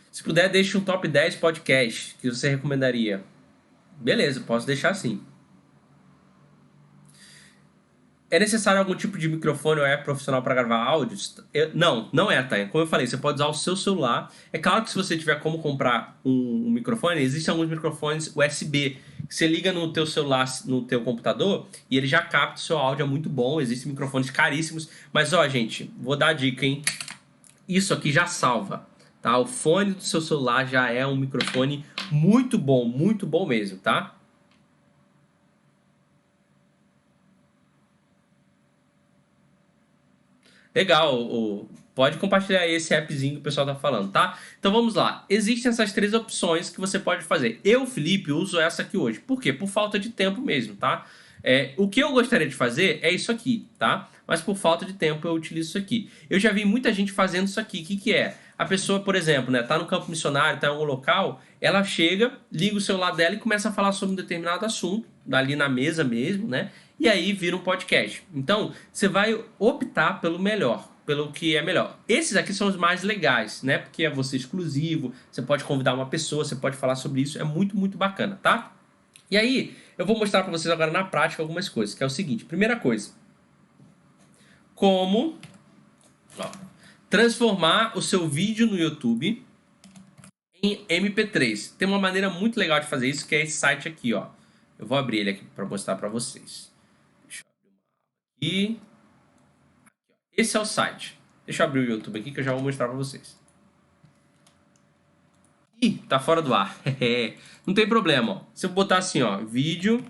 Se puder, deixe um top 10 podcast que você recomendaria. Beleza, posso deixar assim. É necessário algum tipo de microfone ou app profissional para gravar áudios? Não é, tá? Como eu falei, você pode usar o seu celular. É claro que se você tiver como comprar um microfone, existem alguns microfones USB que você liga no teu celular, no teu computador, e ele já capta o seu áudio, é muito bom. Existem microfones caríssimos. Mas, ó, gente, vou dar a dica, hein? Isso aqui já salva, tá? O fone do seu celular já é um microfone muito bom mesmo, tá? Legal, pode compartilhar esse appzinho que o pessoal tá falando, tá? Então vamos lá. Existem essas três opções que você pode fazer. Eu, Felipe, uso essa aqui hoje. Por quê? Por falta de tempo mesmo, tá? O que eu gostaria de fazer é isso aqui, tá? Mas por falta de tempo eu utilizo isso aqui. Eu já vi muita gente fazendo isso aqui. O que é? A pessoa, por exemplo, né, tá no campo missionário, tá em algum local, ela chega, liga o celular dela e começa a falar sobre um determinado assunto, ali na mesa mesmo, né? E aí vira um podcast. Então, você vai optar pelo melhor, pelo que é melhor. Esses aqui são os mais legais, né? Porque é você exclusivo, você pode convidar uma pessoa, você pode falar sobre isso, é muito bacana, tá? E aí, eu vou mostrar para vocês agora na prática algumas coisas, que é o seguinte. Primeira coisa, como transformar o seu vídeo no YouTube em MP3. Tem uma maneira muito legal de fazer isso, que é esse site aqui, ó. Eu vou abrir ele aqui para mostrar para vocês. Deixa eu abrir uma aqui. Esse é o site. Deixa eu abrir o YouTube aqui que eu já vou mostrar para vocês. Ih, tá fora do ar. Não tem problema, ó. Se eu botar assim, ó, vídeo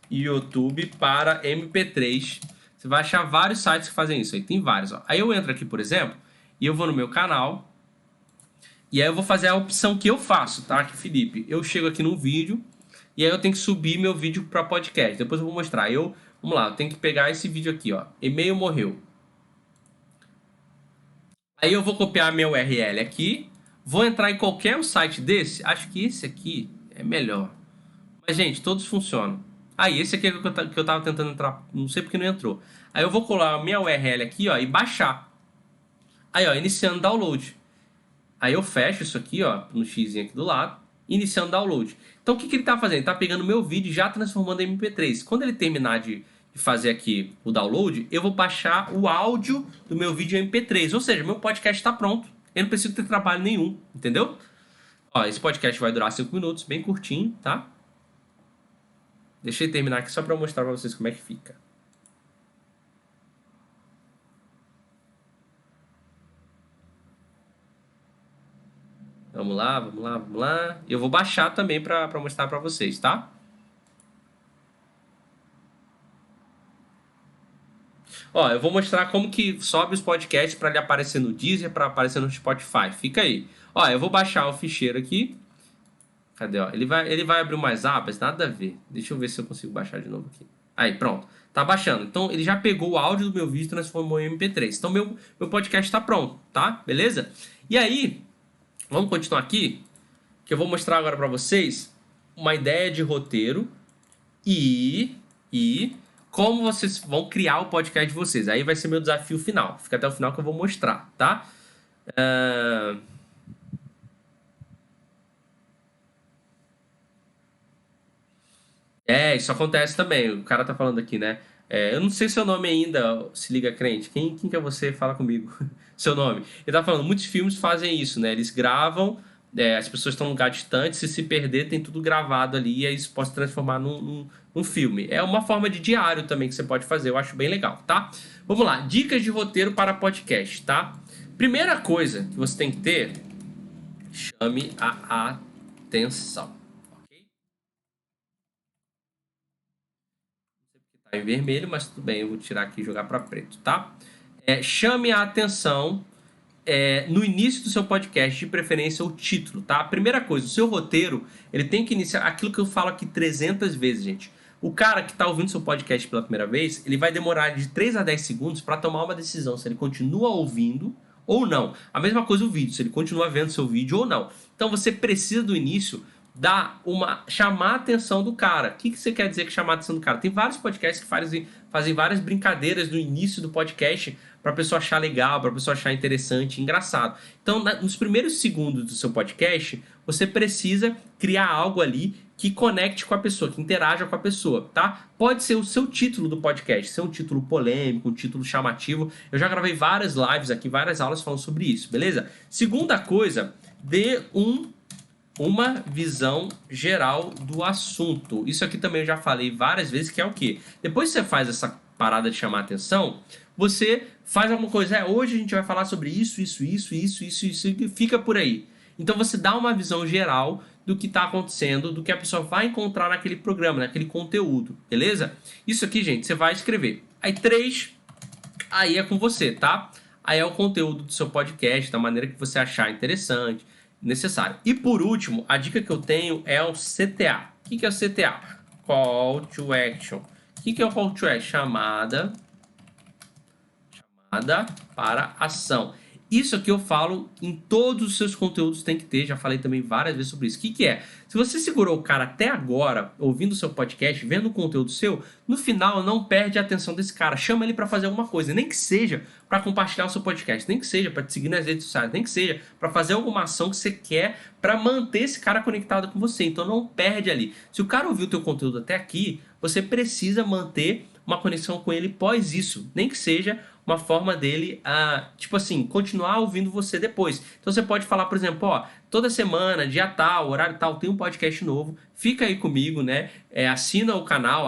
YouTube para MP3, você vai achar vários sites que fazem isso. Aí tem vários, ó. Aí eu entro aqui, por exemplo, e eu vou no meu canal. E aí eu vou fazer a opção que eu faço, tá? Aqui, Felipe. Eu chego aqui no vídeo e aí eu tenho que subir meu vídeo para podcast. Depois eu vou mostrar. Vamos lá, eu tenho que pegar esse vídeo aqui, ó. E-mail morreu. Aí eu vou copiar meu URL aqui. Vou entrar em qualquer site desse. Acho que esse aqui é melhor. Mas, gente, todos funcionam. Aí, esse aqui é que eu tava tentando entrar. Não sei porque não entrou. Aí eu vou colar a minha URL aqui, ó, e baixar. Aí, ó, iniciando download. Aí eu fecho isso aqui, ó, no x aqui do lado. iniciando o download. Então o que ele está fazendo? Ele está pegando o meu vídeo e já transformando em MP3. Quando ele terminar de fazer aqui o download, eu vou baixar o áudio do meu vídeo em MP3. Ou seja, meu podcast está pronto. Eu não preciso ter trabalho nenhum, entendeu? Ó, esse podcast vai durar 5 minutos, bem curtinho, tá? Deixa eu terminar aqui só para mostrar para vocês como é que fica. Vamos lá, vamos lá, vamos lá. Eu vou baixar também para mostrar para vocês, tá? Ó, eu vou mostrar como que sobe os podcasts para ele aparecer no Deezer, para aparecer no Spotify. Fica aí. Ó, eu vou baixar o ficheiro aqui. Cadê, ó? Ele vai abrir umas abas, nada a ver. Deixa eu ver se eu consigo baixar de novo aqui. Aí, pronto. Tá baixando. Então, ele já pegou o áudio do meu vídeo e transformou em MP3. Então, meu podcast tá pronto, tá? Beleza? E aí, vamos continuar aqui, que eu vou mostrar agora para vocês uma ideia de roteiro e como vocês vão criar o podcast de vocês. Aí vai ser meu desafio final. Fica até o final que eu vou mostrar, tá? Ah, isso acontece também. O cara tá falando aqui, né? Eu não sei seu nome ainda, se liga crente. Quem que é você? Fala comigo. Seu nome. Ele tá falando, muitos filmes fazem isso, né? Eles gravam, as pessoas estão num lugar distante, se perder, tem tudo gravado ali, e aí isso pode se transformar num filme. É uma forma de diário também que você pode fazer, eu acho bem legal, tá? Vamos lá, dicas de roteiro para podcast, tá? Primeira coisa que você tem que ter, chame a atenção. Tá em vermelho, mas tudo bem, eu vou tirar aqui e jogar para preto, tá? Chame a atenção no início do seu podcast, de preferência o título, tá? A primeira coisa, o seu roteiro, ele tem que iniciar aquilo que eu falo aqui 300 vezes, gente. O cara que está ouvindo seu podcast pela primeira vez, ele vai demorar de 3 a 10 segundos para tomar uma decisão se ele continua ouvindo ou não. A mesma coisa o vídeo, se ele continua vendo seu vídeo ou não. Então você precisa do início chamar a atenção do cara. O que você quer dizer que chamar a atenção do cara? Tem vários podcasts que fazem várias brincadeiras no início do podcast para a pessoa achar legal, para a pessoa achar interessante, engraçado. Então, nos primeiros segundos do seu podcast, você precisa criar algo ali que conecte com a pessoa, que interaja com a pessoa, tá? Pode ser o seu título do podcast, ser um título polêmico, um título chamativo. Eu já gravei várias lives aqui, várias aulas falando sobre isso, beleza? Segunda coisa, dê uma visão geral do assunto. Isso aqui também eu já falei várias vezes, que é o quê? Depois que você faz essa parada de chamar atenção, você faz alguma coisa. Hoje a gente vai falar sobre isso, e fica por aí. Então você dá uma visão geral do que está acontecendo, do que a pessoa vai encontrar naquele programa, naquele conteúdo, beleza? Isso aqui, gente, você vai escrever. Aí 3, aí é com você, tá? Aí é o conteúdo do seu podcast, da maneira que você achar interessante, necessário. E por último, a dica que eu tenho é o CTA. O que é o CTA? Call to Action. O que é o Call to Action? Chamada para ação. Isso aqui eu falo em todos os seus conteúdos, tem que ter, já falei também várias vezes sobre isso. O que é? Se você segurou o cara até agora, ouvindo o seu podcast, vendo o conteúdo seu, no final não perde a atenção desse cara, chama ele para fazer alguma coisa, nem que seja para compartilhar o seu podcast, nem que seja para te seguir nas redes sociais, nem que seja para fazer alguma ação que você quer para manter esse cara conectado com você. Então não perde ali. Se o cara ouviu o teu conteúdo até aqui, você precisa manter uma conexão com ele pós isso, nem que seja uma forma dele, tipo assim, continuar ouvindo você depois. Então você pode falar, por exemplo, toda semana, dia tal, horário tal, tem um podcast novo, fica aí comigo, né? Assina o canal,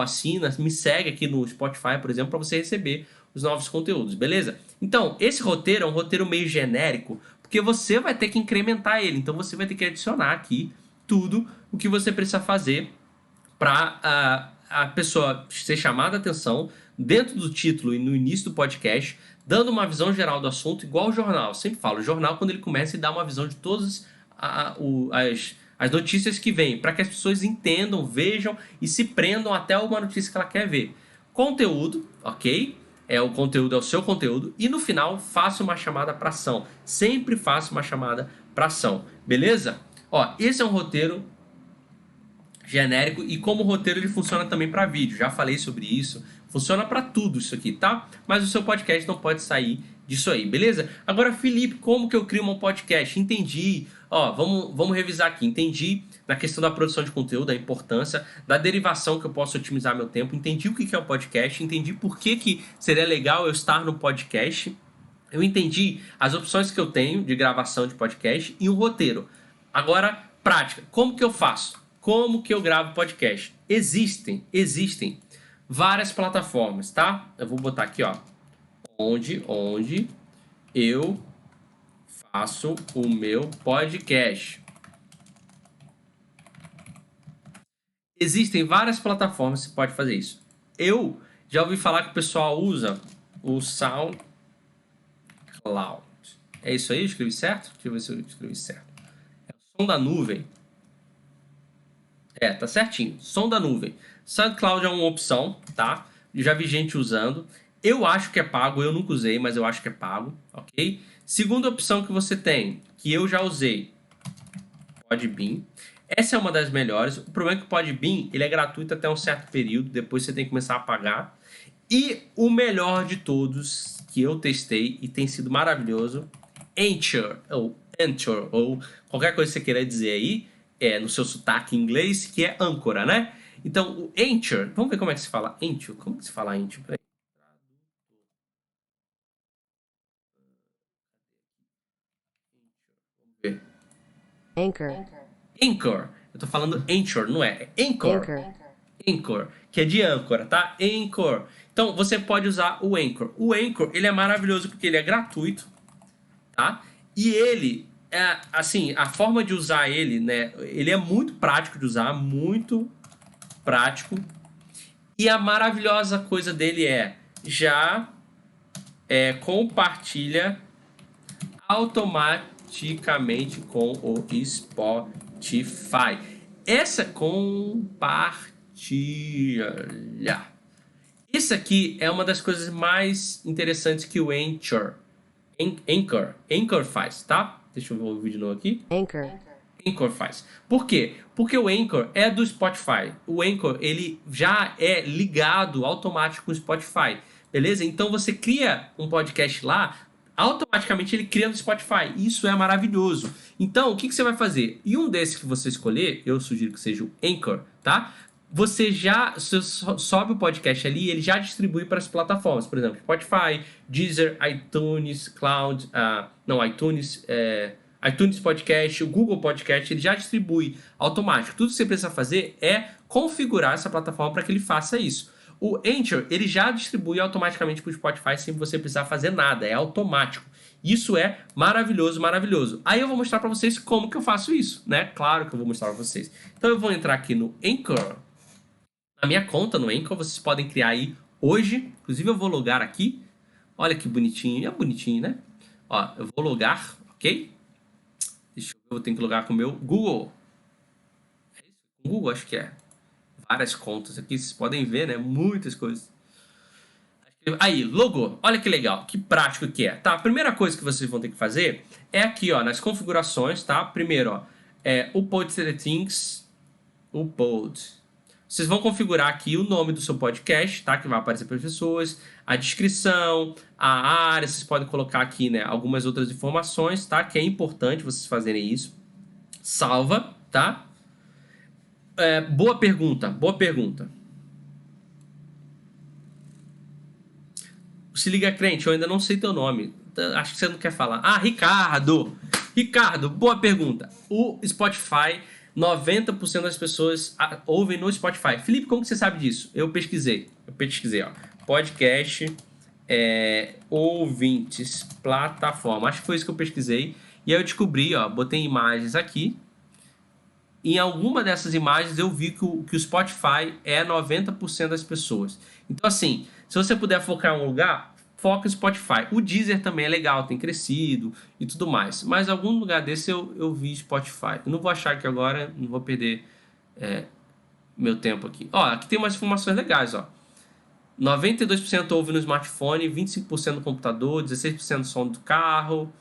me segue aqui no Spotify, por exemplo, para você receber os novos conteúdos, beleza? Então, esse roteiro é um roteiro meio genérico, porque você vai ter que incrementar ele, então você vai ter que adicionar aqui tudo o que você precisa fazer para a pessoa ser chamada a atenção dentro do título e no início do podcast, dando uma visão geral do assunto, igual o jornal. Eu sempre falo, o jornal, quando ele começa, ele dá uma visão de todas as notícias que vêm, para que as pessoas entendam, vejam e se prendam até uma notícia que ela quer ver. Conteúdo, ok? O conteúdo é o seu conteúdo. E no final, faça uma chamada para ação. Sempre faça uma chamada para ação. Beleza? Esse é um roteiro genérico e como roteiro ele funciona também para vídeo. Já falei sobre isso. Funciona para tudo isso aqui, tá? Mas o seu podcast não pode sair disso aí, beleza? Agora, Felipe, como que eu crio um podcast? Entendi. Ó, vamos revisar aqui. Entendi na questão da produção de conteúdo, da importância, da derivação que eu posso otimizar meu tempo. Entendi o que é o podcast, entendi por que seria legal eu estar no podcast. Eu entendi as opções que eu tenho de gravação de podcast e um roteiro. Agora, prática. Como que eu faço? Como que eu gravo podcast? Existem várias plataformas, tá? Eu vou botar aqui, ó. Onde eu faço o meu podcast. Existem várias plataformas que você pode fazer isso. Eu já ouvi falar que o pessoal usa o SoundCloud. É isso aí? Eu escrevi certo? Deixa eu ver se eu escrevi certo. É o som da nuvem. Tá certinho. Som da nuvem. SoundCloud é uma opção, tá? Eu já vi gente usando. Eu acho que é pago, eu nunca usei, mas eu acho que é pago, ok? Segunda opção que você tem, que eu já usei, Podbean. Essa é uma das melhores. O problema é que o Podbean, ele é gratuito até um certo período, depois você tem que começar a pagar. E o melhor de todos, que eu testei e tem sido maravilhoso, Anchor, ou qualquer coisa que você queira dizer aí, no seu sotaque em inglês, que é âncora, né? Então, o Anchor, vamos ver como é que se fala Anchor. Como que se fala Anchor? Peraí. Vamos ver. Anchor. Anchor. Eu tô falando Anchor, não é? É Anchor. Anchor. Anchor, que é de âncora, tá? Anchor. Então, você pode usar o Anchor. O Anchor, ele é maravilhoso porque ele é gratuito, tá? E ele, assim, a forma de usar ele, né? Ele é muito prático de usar, muito prático. E a maravilhosa coisa dele já compartilha automaticamente com o Spotify. Essa compartilha. Isso aqui é uma das coisas mais interessantes que o Anchor faz, tá? Deixa eu ver o vídeo novo aqui. Anchor. Anchor faz. Por quê? Porque o Anchor é do Spotify. O Anchor, ele já é ligado automático com o Spotify. Beleza? Então você cria um podcast lá, automaticamente ele cria no Spotify. Isso é maravilhoso. Então, o que você vai fazer? E um desses que você escolher, eu sugiro que seja o Anchor, tá? Você sobe o podcast ali e ele já distribui para as plataformas. Por exemplo, Spotify, Deezer, iTunes, iTunes Podcast, o Google Podcast, ele já distribui automático. Tudo que você precisa fazer é configurar essa plataforma para que ele faça isso. O Anchor, ele já distribui automaticamente para o Spotify sem você precisar fazer nada, é automático. Isso é maravilhoso, maravilhoso. Aí eu vou mostrar para vocês como que eu faço isso, né? Claro que eu vou mostrar para vocês. Então eu vou entrar aqui no Anchor. Na minha conta no Anchor, vocês podem criar aí hoje. Inclusive eu vou logar aqui. Olha que bonitinho, é bonitinho, né? Ó, eu vou logar, ok? Deixa eu ver, eu tenho que logar com o meu Google. É isso? Com o Google, acho que é. Várias contas aqui, vocês podem ver, né? Muitas coisas. Aí, logou. Olha que legal, que prático que é. Tá, a primeira coisa que vocês vão ter que fazer é aqui, ó, nas configurações, tá? Primeiro, ó, upload settings, upload. Vocês vão configurar aqui o nome do seu podcast, tá? Que vai aparecer para as pessoas, a descrição, a área, vocês podem colocar aqui, né, algumas outras informações, tá? Que é importante vocês fazerem isso. Salva, tá? Boa pergunta, boa pergunta. Se liga, crente, eu ainda não sei teu nome. Acho que você não quer falar. Ah, Ricardo! Ricardo, boa pergunta. O Spotify, 90% das pessoas ouvem no Spotify. Felipe, como que você sabe disso? Eu pesquisei, ó. Podcast, ouvintes, plataforma. Acho que foi isso que eu pesquisei. E aí eu descobri, ó, botei imagens aqui. Em alguma dessas imagens eu vi que o Spotify é 90% das pessoas. Então, assim, se você puder focar em um lugar, foca no Spotify. O Deezer também é legal, tem crescido e tudo mais. Mas em algum lugar desse eu vi Spotify. Eu não vou achar aqui agora, não vou perder meu tempo aqui. Ó, aqui tem umas informações legais, ó. 92% ouve no smartphone, 25% no computador, 16% no som do carro.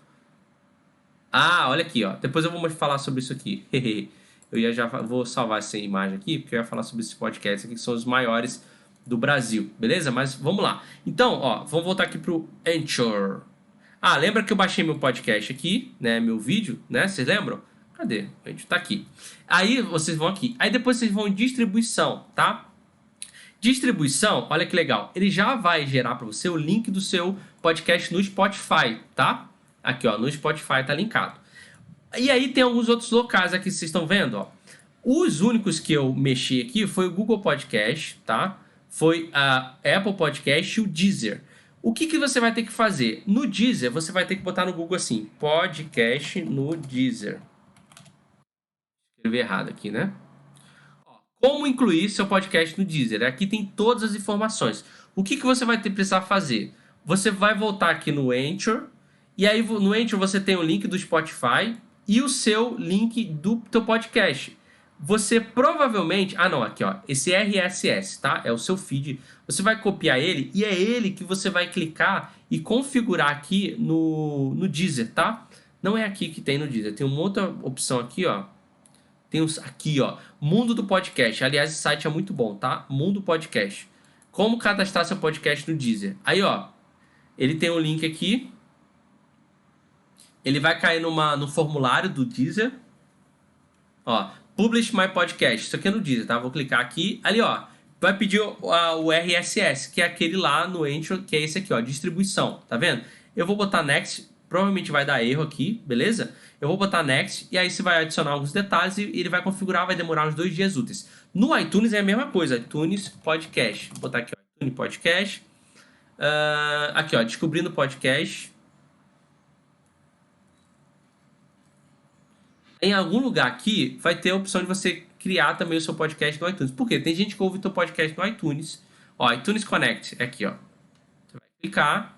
Ah, olha aqui, ó. Depois eu vou falar sobre isso aqui. Eu já vou salvar essa imagem aqui, porque eu ia falar sobre esses podcasts aqui, que são os maiores do Brasil, beleza? Mas vamos lá. Então, ó, vamos voltar aqui pro Anchor. Ah, lembra que eu baixei meu podcast aqui, né? Meu vídeo, né? Vocês lembram? Cadê? Tá aqui. Aí vocês vão aqui. Aí depois vocês vão em distribuição, tá? Distribuição, olha que legal. Ele já vai gerar para você o link do seu podcast no Spotify, tá? Aqui, ó, no Spotify tá linkado. E aí tem alguns outros locais aqui, vocês estão vendo, ó. Os únicos que eu mexi aqui foi o Google Podcast, tá? Foi a Apple Podcast e o Deezer. O que você vai ter que fazer? No Deezer, você vai ter que botar no Google assim, podcast no Deezer. Escrevi errado aqui, né? Como incluir seu podcast no Deezer? Aqui tem todas as informações. O que você vai precisar fazer? Você vai voltar aqui no Anchor, e aí no Anchor você tem o link do Spotify e o seu link do teu podcast. Você provavelmente... Ah, não, aqui, ó. Esse RSS, tá? É o seu feed. Você vai copiar ele e é ele que você vai clicar e configurar aqui no Deezer, tá? Não é aqui que tem no Deezer. Tem uma outra opção aqui, ó. Tem aqui, ó, Mundo do Podcast. Aliás, esse site é muito bom, tá? Mundo Podcast. Como cadastrar seu podcast no Deezer. Aí, ó, ele tem um link aqui. Ele vai cair no formulário do Deezer. Ó, Publish My Podcast. Isso aqui é no Deezer, tá? Vou clicar aqui. Ali, ó, vai pedir o RSS, que é aquele lá no Anchor, que é esse aqui, ó, distribuição. Tá vendo? Eu vou botar Next. Provavelmente vai dar erro aqui, beleza? Eu vou botar Next e aí você vai adicionar alguns detalhes e ele vai configurar, vai demorar uns 2 dias úteis. No iTunes é a mesma coisa, iTunes Podcast. Vou botar aqui, ó, iTunes Podcast. Aqui, ó, Descobrindo Podcast. Em algum lugar aqui vai ter a opção de você criar também o seu podcast no iTunes. Por quê? Tem gente que ouve o seu podcast no iTunes. Ó, iTunes Connect, é aqui, ó. Você vai clicar.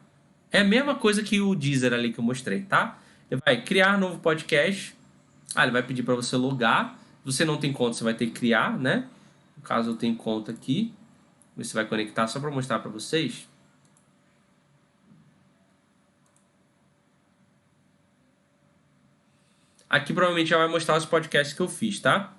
É a mesma coisa que o Deezer ali que eu mostrei, tá? Ele vai criar novo podcast. Ele vai pedir para você logar. Se você não tem conta, você vai ter que criar, né? No caso, eu tenho conta aqui. Você vai conectar só para mostrar para vocês. Aqui provavelmente já vai mostrar os podcasts que eu fiz, tá?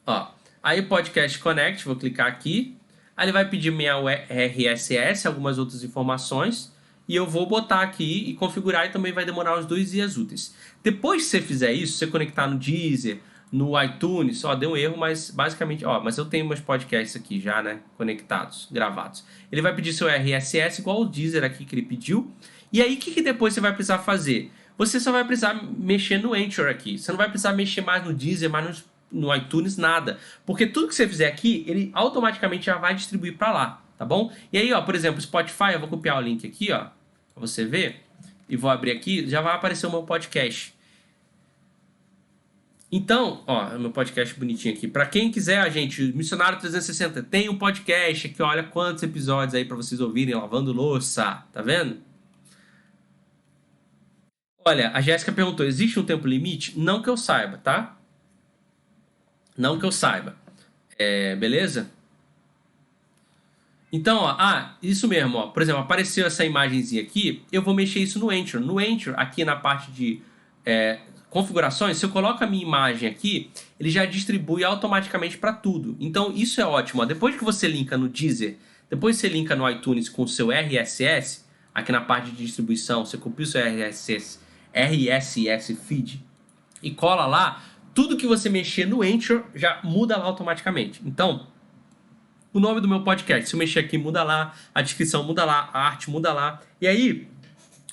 Ó, aí Podcast Connect, vou clicar aqui. Aí ele vai pedir minha RSS, algumas outras informações. E eu vou botar aqui e configurar e também vai demorar uns 2 dias úteis. Depois que você fizer isso, você conectar no Deezer, no iTunes, ó, deu um erro, mas basicamente, ó, mas eu tenho meus podcasts aqui já, né, conectados, gravados. Ele vai pedir seu RSS igual o Deezer aqui que ele pediu. E aí, o que depois você vai precisar fazer? Você só vai precisar mexer no Anchor aqui. Você não vai precisar mexer mais no Deezer, mais no iTunes, nada. Porque tudo que você fizer aqui, ele automaticamente já vai distribuir para lá, tá bom? E aí, ó, por exemplo, Spotify, eu vou copiar o link aqui, ó, pra você ver, e vou abrir aqui, já vai aparecer o meu podcast. Então, ó, meu podcast bonitinho aqui. Para quem quiser, gente, Missionário 360 tem um podcast aqui, olha quantos episódios aí para vocês ouvirem lavando louça, tá vendo? Olha, a Jéssica perguntou, existe um tempo limite? Não que eu saiba, tá? Não que eu saiba. Beleza? Então, ó, isso mesmo, ó. Por exemplo, apareceu essa imagenzinha aqui, eu vou mexer isso no Anchor. No Anchor, aqui na parte de configurações, se eu coloco a minha imagem aqui, ele já distribui automaticamente para tudo. Então, isso é ótimo, ó. Depois que você linka no Deezer, depois você linka no iTunes com o seu RSS, aqui na parte de distribuição, você copia o seu RSS feed e cola lá, tudo que você mexer no Anchor já muda lá automaticamente. Então, o nome do meu podcast, se eu mexer aqui, muda lá, a descrição muda lá, a arte muda lá. E aí,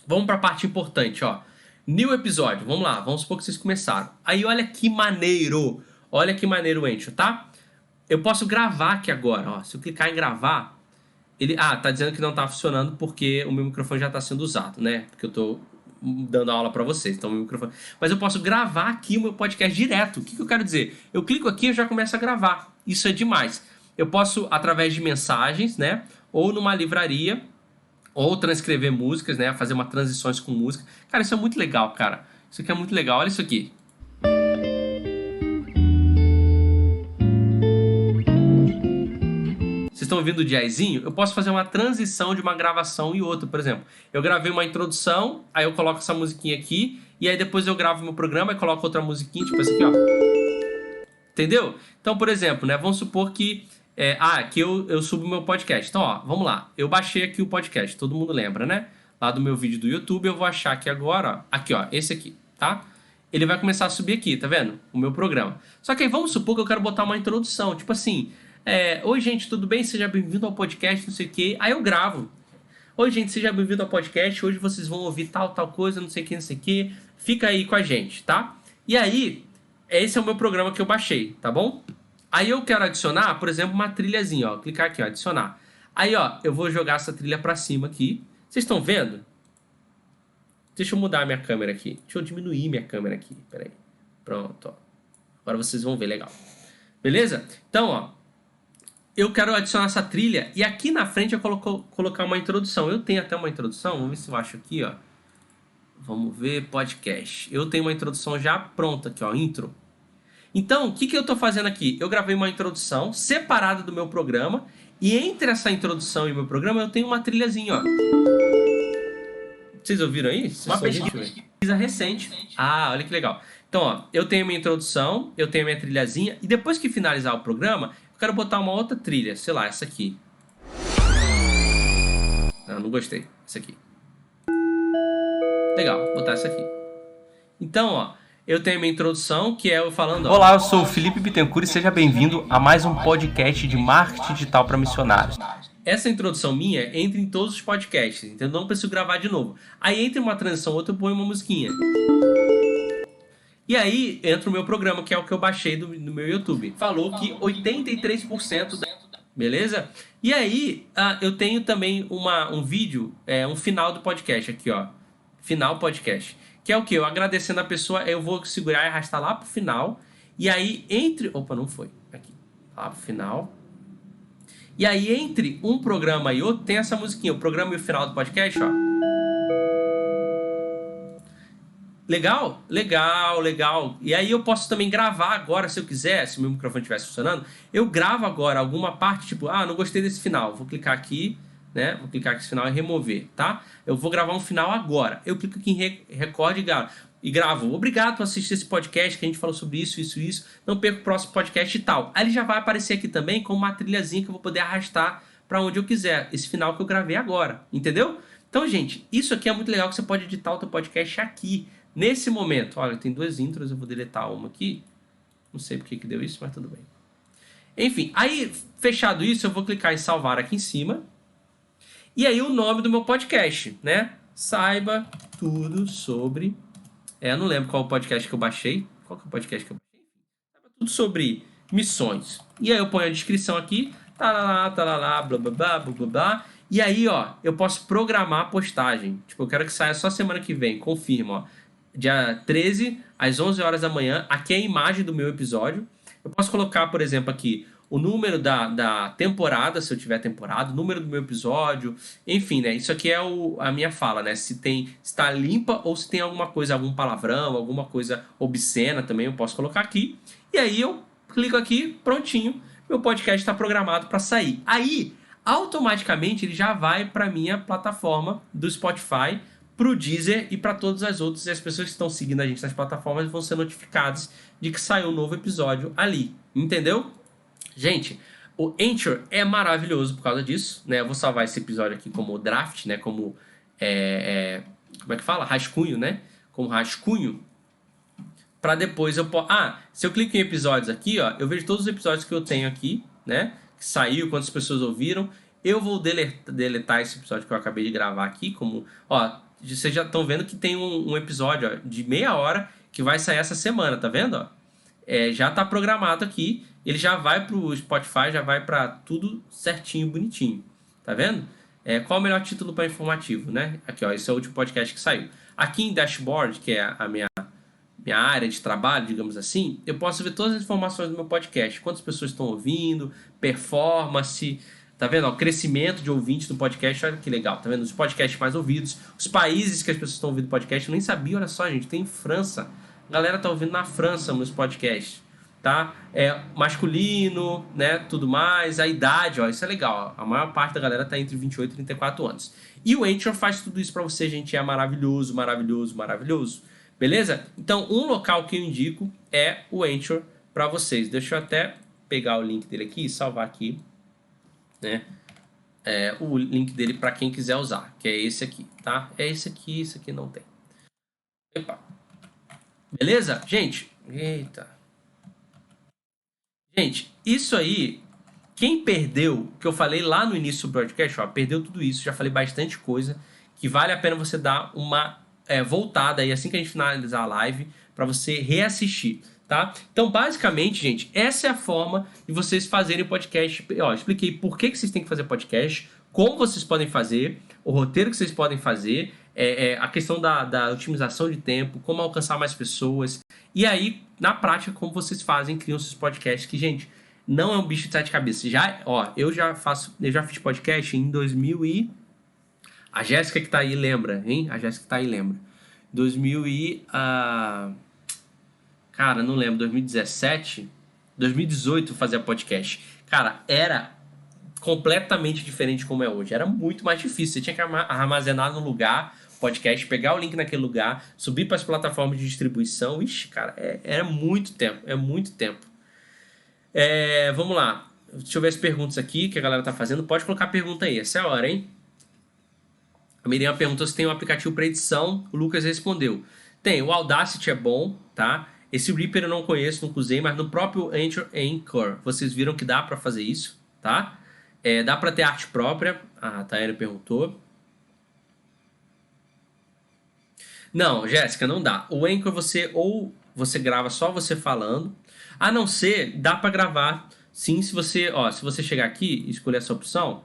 vamos para a parte importante, ó. New episódio, vamos lá, vamos supor que vocês começaram. Aí olha que maneiro o Anchor, tá? Eu posso gravar aqui agora, ó. Se eu clicar em gravar, ele... tá dizendo que não tá funcionando porque o meu microfone já tá sendo usado, né? Porque eu tô dando aula para vocês, então o meu microfone... Mas eu posso gravar aqui o meu podcast direto. O que eu quero dizer? Eu clico aqui e eu já começo a gravar. Isso é demais. Eu posso, através de mensagens, né? Ou numa livraria, ou transcrever músicas, né? Fazer uma transições com música. Cara, isso é muito legal, cara. Isso aqui é muito legal. Olha isso aqui. Vocês estão ouvindo o jazzinho? Eu posso fazer uma transição de uma gravação e outra, por exemplo. Eu gravei uma introdução, aí eu coloco essa musiquinha aqui, e aí depois eu gravo meu programa e coloco outra musiquinha, tipo essa aqui, ó. Entendeu? Então, por exemplo, né? Vamos supor que... aqui eu subo meu podcast. Então, ó, vamos lá. Eu baixei aqui o podcast, todo mundo lembra, né? Lá do meu vídeo do YouTube, eu vou achar aqui agora, ó. Aqui, ó, esse aqui, tá? ele vai começar a subir aqui, tá vendo? O meu programa. Só que aí vamos supor que eu quero botar uma introdução, tipo assim, oi gente, tudo bem? Seja bem-vindo ao podcast, não sei o quê. Aí eu gravo. Oi gente, seja bem-vindo ao podcast, hoje vocês vão ouvir tal coisa, não sei o que, não sei o que. Fica aí com a gente, tá? E aí, esse é o meu programa que eu baixei, tá bom? Aí eu quero adicionar, por exemplo, uma trilhazinha, ó. Clicar aqui, ó, adicionar. Aí, ó, eu vou jogar essa trilha pra cima aqui. Vocês estão vendo? Deixa eu mudar a minha câmera aqui. Deixa eu diminuir minha câmera aqui. Pera aí. Pronto, ó. Agora vocês vão ver legal. Beleza? Então, ó. Eu quero adicionar essa trilha. E aqui na frente eu colocar uma introdução. Eu tenho até uma introdução. Vamos ver se eu acho aqui, ó. Vamos ver, podcast. Eu tenho uma introdução já pronta aqui, ó. Intro. Então, o que eu tô fazendo aqui? Eu gravei uma introdução separada do meu programa. E entre essa introdução e o meu programa eu tenho uma trilhazinha, ó. Vocês ouviram aí? Uma pesquisa recente. Ah, olha que legal. Então, ó, eu tenho minha introdução, eu tenho minha trilhazinha, e depois que finalizar o programa, eu quero botar uma outra trilha, sei lá, essa aqui. Não gostei. Essa aqui. Legal, vou botar essa aqui. Então, ó, eu tenho minha introdução, que é eu falando... Ó, olá, eu sou o Felipe Bittencourt e seja bem-vindo a mais um podcast de marketing digital para missionários. Essa introdução minha entra em todos os podcasts, entendeu? Não preciso gravar de novo. Aí entre uma transição ou outra eu ponho uma musiquinha. E aí entra o meu programa, que é o que eu baixei do meu YouTube. Falou que 83% beleza? E aí eu tenho também um vídeo, um final do podcast aqui, ó. Final podcast. Que é o que? Eu agradecendo a pessoa, eu vou segurar e arrastar lá pro final. E aí entre... Opa, não foi. Aqui. Lá pro final. E aí, entre um programa e outro, tem essa musiquinha. O programa e o final do podcast, ó. Legal? Legal, legal. E aí eu posso também gravar agora, se eu quiser, se o meu microfone estivesse funcionando, eu gravo agora alguma parte, tipo, não gostei desse final. Vou clicar aqui, né? Vou clicar aqui nesse final e remover, tá? Eu vou gravar um final agora. Eu clico aqui em Record e gravo. Obrigado por assistir esse podcast que a gente falou sobre isso, isso, isso. Não perca o próximo podcast e tal. Aí ele já vai aparecer aqui também com uma trilhazinha que eu vou poder arrastar para onde eu quiser. Esse final que eu gravei agora, entendeu? Então, gente, isso aqui é muito legal que você pode editar o teu podcast aqui, nesse momento. Olha, tem duas intros, eu vou deletar uma aqui. Não sei porque que deu isso, mas tudo bem. Enfim, aí, fechado isso, eu vou clicar em salvar aqui em cima. E aí o nome do meu podcast, né? Saiba tudo sobre... eu não lembro qual o podcast que eu baixei. Qual que é o podcast que eu baixei? Saiba tudo sobre missões. E aí eu ponho a descrição aqui. Talalá, blá, blá, blá, blá, blá, blá. E aí, ó, eu posso programar a postagem. Tipo, eu quero que saia só semana que vem. Confirma, ó. Dia 13, às 11 horas da manhã. Aqui é a imagem do meu episódio. Eu posso colocar, por exemplo, aqui o número da temporada, se eu tiver temporada, o número do meu episódio, enfim, né? Isso aqui é a minha fala, né? Se está limpa ou se tem alguma coisa, algum palavrão, alguma coisa obscena também, eu posso colocar aqui. E aí eu clico aqui, prontinho, meu podcast está programado para sair. Aí, automaticamente, ele já vai para minha plataforma do Spotify, pro Deezer e para todas as outras. E as pessoas que estão seguindo a gente nas plataformas vão ser notificadas de que saiu um novo episódio ali, entendeu? Gente, o Anchor é maravilhoso por causa disso, né? Eu vou salvar esse episódio aqui como draft, né? Como, como é que fala? Rascunho, né? Como rascunho. Pra depois eu... se eu clico em episódios aqui, ó, eu vejo todos os episódios que eu tenho aqui, né? Que saiu, quantas pessoas ouviram. Eu vou deletar esse episódio que eu acabei de gravar aqui, como... Ó, vocês já estão vendo que tem um episódio, ó, de meia hora que vai sair essa semana, tá vendo, ó? Já está programado aqui, ele já vai para o Spotify, já vai para tudo certinho, bonitinho, tá vendo? Qual o melhor título para informativo, né? Aqui, ó, esse é o último podcast que saiu. Aqui em Dashboard, que é a minha área de trabalho, digamos assim, eu posso ver todas as informações do meu podcast, quantas pessoas estão ouvindo, performance, tá vendo? O crescimento de ouvintes do podcast, olha que legal, tá vendo? Os podcasts mais ouvidos, os países que as pessoas estão ouvindo podcast, eu nem sabia, olha só, gente, tem França. A galera tá ouvindo na França meus podcasts, tá? Masculino, né? Tudo mais. A idade, ó, isso é legal. Ó. A maior parte da galera tá entre 28 e 34 anos. E o Anchor faz tudo isso pra você, gente. É maravilhoso, maravilhoso, maravilhoso. Beleza? Então, um local que eu indico é o Anchor pra vocês. Deixa eu até pegar o link dele aqui e salvar aqui, né? O link dele pra quem quiser usar, que é esse aqui, tá? É esse aqui não tem. Epa. Beleza? Gente, eita. Gente, isso aí, quem perdeu, que eu falei lá no início do broadcast, ó, perdeu tudo isso, já falei bastante coisa, que vale a pena você dar uma voltada aí assim que a gente finalizar a live, para você reassistir, tá? Então, basicamente, gente, essa é a forma de vocês fazerem o podcast. Ó, expliquei por que vocês têm que fazer podcast, como vocês podem fazer, o roteiro que vocês podem fazer, a questão da otimização de tempo, como alcançar mais pessoas, e aí, na prática, como vocês fazem, criam seus podcasts, que, gente, não é um bicho de sete cabeças. Já, ó, eu já fiz podcast em 2000 e... A Jéssica que tá aí lembra, hein? A Jéssica que tá aí lembra. 2000 e... cara, não lembro, 2017, 2018 fazia podcast. Cara, era completamente diferente como é hoje. Era muito mais difícil. Você tinha que armazenar no lugar podcast, pegar o link naquele lugar, subir para as plataformas de distribuição. Ixi, cara, era muito tempo. É muito tempo. Vamos lá. Deixa eu ver as perguntas aqui que a galera tá fazendo. Pode colocar a pergunta aí. Essa é a hora, hein? A Miriam perguntou se tem um aplicativo para edição. O Lucas respondeu. Tem. O Audacity é bom, tá? Esse Reaper eu não conheço, nunca usei, mas no próprio Anchor vocês viram que dá para fazer isso, tá? Dá para ter arte própria. A Tayane perguntou. Não, Jéssica, não dá. O Anchor você grava só você falando. A não ser, dá para gravar. Sim, se você chegar aqui e escolher essa opção,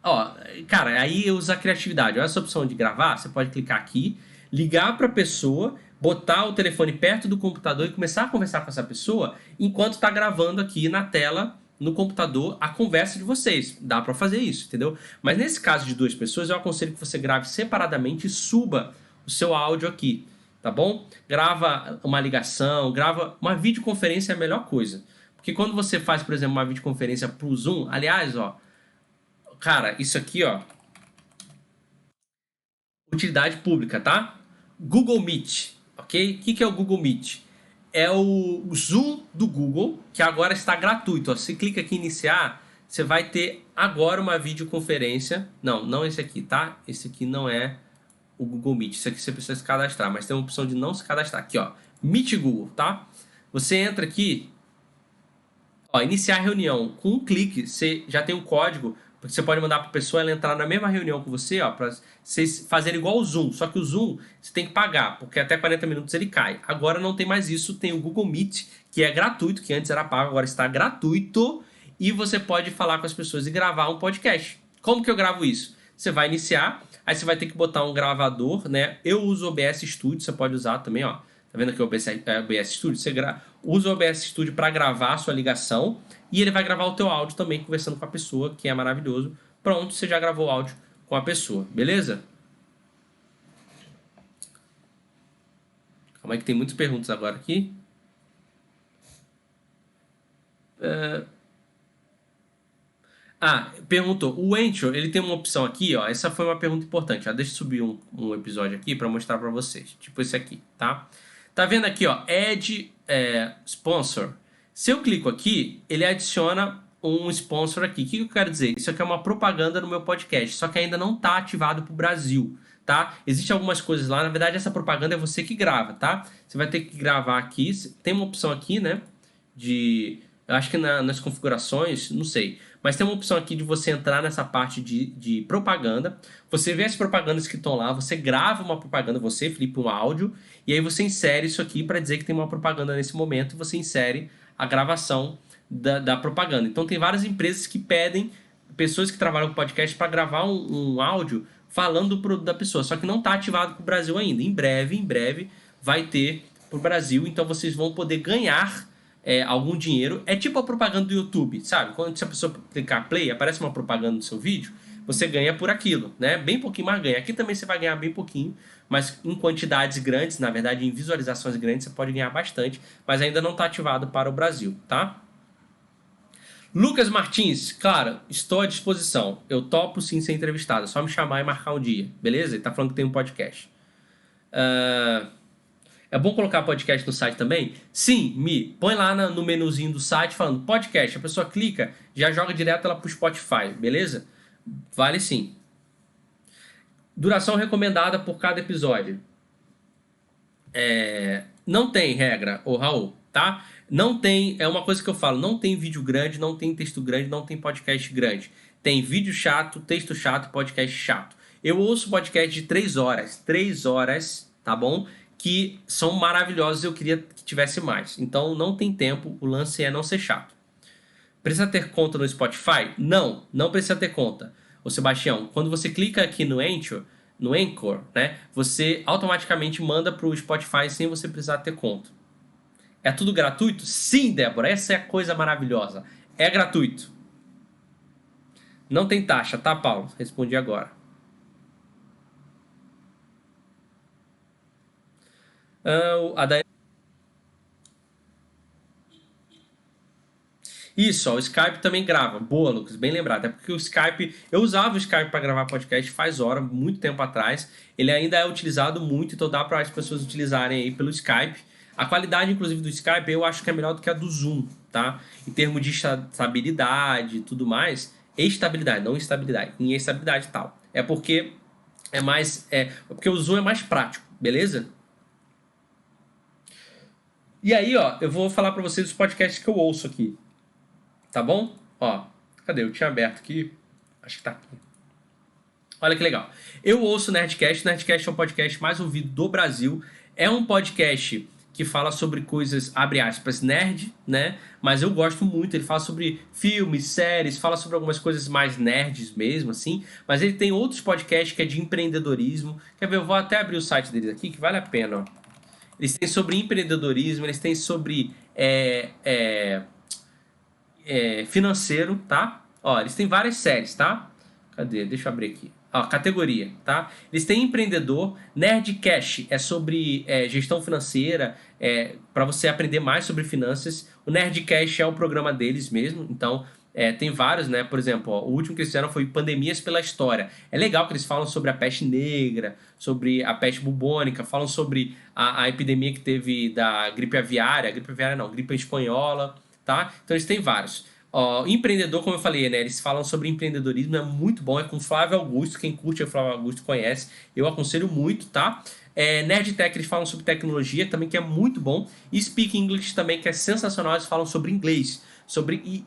ó, cara, aí usa a criatividade. Olha essa opção de gravar, você pode clicar aqui, ligar para a pessoa, botar o telefone perto do computador e começar a conversar com essa pessoa enquanto está gravando aqui na tela, no computador, a conversa de vocês. Dá para fazer isso, entendeu? Mas nesse caso de duas pessoas, eu aconselho que você grave separadamente e suba o seu áudio aqui, tá bom? Grava uma ligação, grava uma videoconferência é a melhor coisa. Porque quando você faz, por exemplo, uma videoconferência pro Zoom, aliás, ó, cara, isso aqui, ó, utilidade pública, tá? Google Meet, ok? O que é o Google Meet? É o Zoom do Google, que agora está gratuito. Ó. Você clica aqui em iniciar, você vai ter agora uma videoconferência. Não, não esse aqui, tá? Esse aqui não é o Google Meet. Isso aqui você precisa se cadastrar, mas tem uma opção de não se cadastrar. Aqui, ó, Meet Google, tá? Você entra aqui, ó, iniciar reunião. Com um clique, você já tem um código, porque você pode mandar para a pessoa ela entrar na mesma reunião com você, ó, para vocês fazerem igual o Zoom. Só que o Zoom você tem que pagar, porque até 40 minutos ele cai. Agora não tem mais isso, tem o Google Meet, que é gratuito, que antes era pago, agora está gratuito, e você pode falar com as pessoas e gravar um podcast. Como que eu gravo isso? Você vai iniciar, aí você vai ter que botar um gravador, né? Eu uso o OBS Studio, você pode usar também, ó. Tá vendo aqui o OBS Studio? Você usa o OBS Studio para gravar a sua ligação e ele vai gravar o teu áudio também conversando com a pessoa, que é maravilhoso. Pronto, você já gravou o áudio com a pessoa, beleza? Calma aí que tem muitas perguntas agora aqui. Perguntou. O Anchor, ele tem uma opção aqui, ó. Essa foi uma pergunta importante. Ó. Deixa eu subir um episódio aqui para mostrar para vocês. Tipo esse aqui, tá? Tá vendo aqui, ó? Add Sponsor. Se eu clico aqui, ele adiciona um sponsor aqui. O que eu quero dizer? Isso aqui é uma propaganda no meu podcast, só que ainda não tá ativado pro Brasil, tá? Existem algumas coisas lá. Na verdade, essa propaganda é você que grava, tá? Você vai ter que gravar aqui. Tem uma opção aqui, né? Eu acho que nas configurações, não sei. Mas tem uma opção aqui de você entrar nessa parte de propaganda. Você vê as propagandas que estão lá, você grava uma propaganda, você, Felipe, um áudio, e aí você insere isso aqui para dizer que tem uma propaganda nesse momento e você insere a gravação da propaganda. Então tem várias empresas que pedem pessoas que trabalham com podcast para gravar um áudio falando do produto da pessoa, só que não está ativado para o Brasil ainda. Em breve vai ter para o Brasil, então vocês vão poder ganhar algum dinheiro. É tipo a propaganda do YouTube, sabe? Quando a pessoa clicar play, aparece uma propaganda no seu vídeo, você ganha por aquilo, né? Bem pouquinho mais ganha. Aqui também você vai ganhar bem pouquinho, mas em quantidades grandes, na verdade em visualizações grandes, você pode ganhar bastante, mas ainda não está ativado para o Brasil, tá? Lucas Martins, cara, estou à disposição. Eu topo sim ser entrevistado, é só me chamar e marcar um dia, beleza? Ele tá falando que tem um podcast. É bom colocar podcast no site também? Sim, põe lá no menuzinho do site falando podcast. A pessoa clica, já joga direto lá pro Spotify, beleza? Vale sim. Duração recomendada por cada episódio. Não tem regra, ô Raul, tá? Não tem, é uma coisa que eu falo, não tem vídeo grande, não tem texto grande, não tem podcast grande. Tem vídeo chato, texto chato, podcast chato. Eu ouço podcast de 3 horas, tá bom? Que são maravilhosos, eu queria que tivesse mais. Então não tem tempo, o lance é não ser chato. Precisa ter conta no Spotify? Não, não precisa ter conta. Ô Sebastião, quando você clica aqui no Anchor, né, você automaticamente manda para o Spotify sem você precisar ter conta. É tudo gratuito? Sim, Débora, essa é a coisa maravilhosa. É gratuito. Não tem taxa, tá, Paulo? Respondi agora. A da Isso, ó, o Skype também grava. Boa, Lucas, bem lembrado. É porque o Skype, eu usava o Skype para gravar podcast faz hora, muito tempo atrás. Ele ainda é utilizado muito, então dá para as pessoas utilizarem aí pelo Skype. A qualidade, inclusive, do Skype eu acho que é melhor do que a do Zoom, tá? Em termos de estabilidade e tudo mais. Estabilidade, não estabilidade. Em estabilidade e tal. É porque porque o Zoom é mais prático, beleza? E aí, ó, eu vou falar para vocês os podcasts que eu ouço aqui. Tá bom? Ó, cadê? Eu tinha aberto aqui. Acho que tá aqui. Olha que legal. Eu ouço o Nerdcast. O Nerdcast é o podcast mais ouvido do Brasil. É um podcast que fala sobre coisas, abre aspas, nerd, né? Mas eu gosto muito. Ele fala sobre filmes, séries, fala sobre algumas coisas mais nerds mesmo, assim. Mas ele tem outros podcasts que é de empreendedorismo. Quer ver? Eu vou até abrir o site deles aqui, que vale a pena, ó. Eles têm sobre empreendedorismo, eles têm sobre financeiro, tá? Ó, eles têm várias séries, tá? Cadê? Deixa eu abrir aqui. Ó, categoria, tá? Eles têm empreendedor, Nerdcast é sobre gestão financeira, para você aprender mais sobre finanças. O Nerdcast é o programa deles mesmo, então tem vários, né? Por exemplo, ó, o último que eles fizeram foi Pandemias pela História. É legal que eles falam sobre a peste negra, sobre a peste bubônica, falam sobre a epidemia que teve da gripe aviária não, gripe espanhola, tá? Então eles têm vários. Ó, empreendedor, como eu falei, né? Eles falam sobre empreendedorismo, é muito bom, é com Flávio Augusto. Quem curte o Flávio Augusto conhece, eu aconselho muito, tá? Nerdtech, eles falam sobre tecnologia também, que é muito bom. E Speak English também, que é sensacional, eles falam sobre inglês.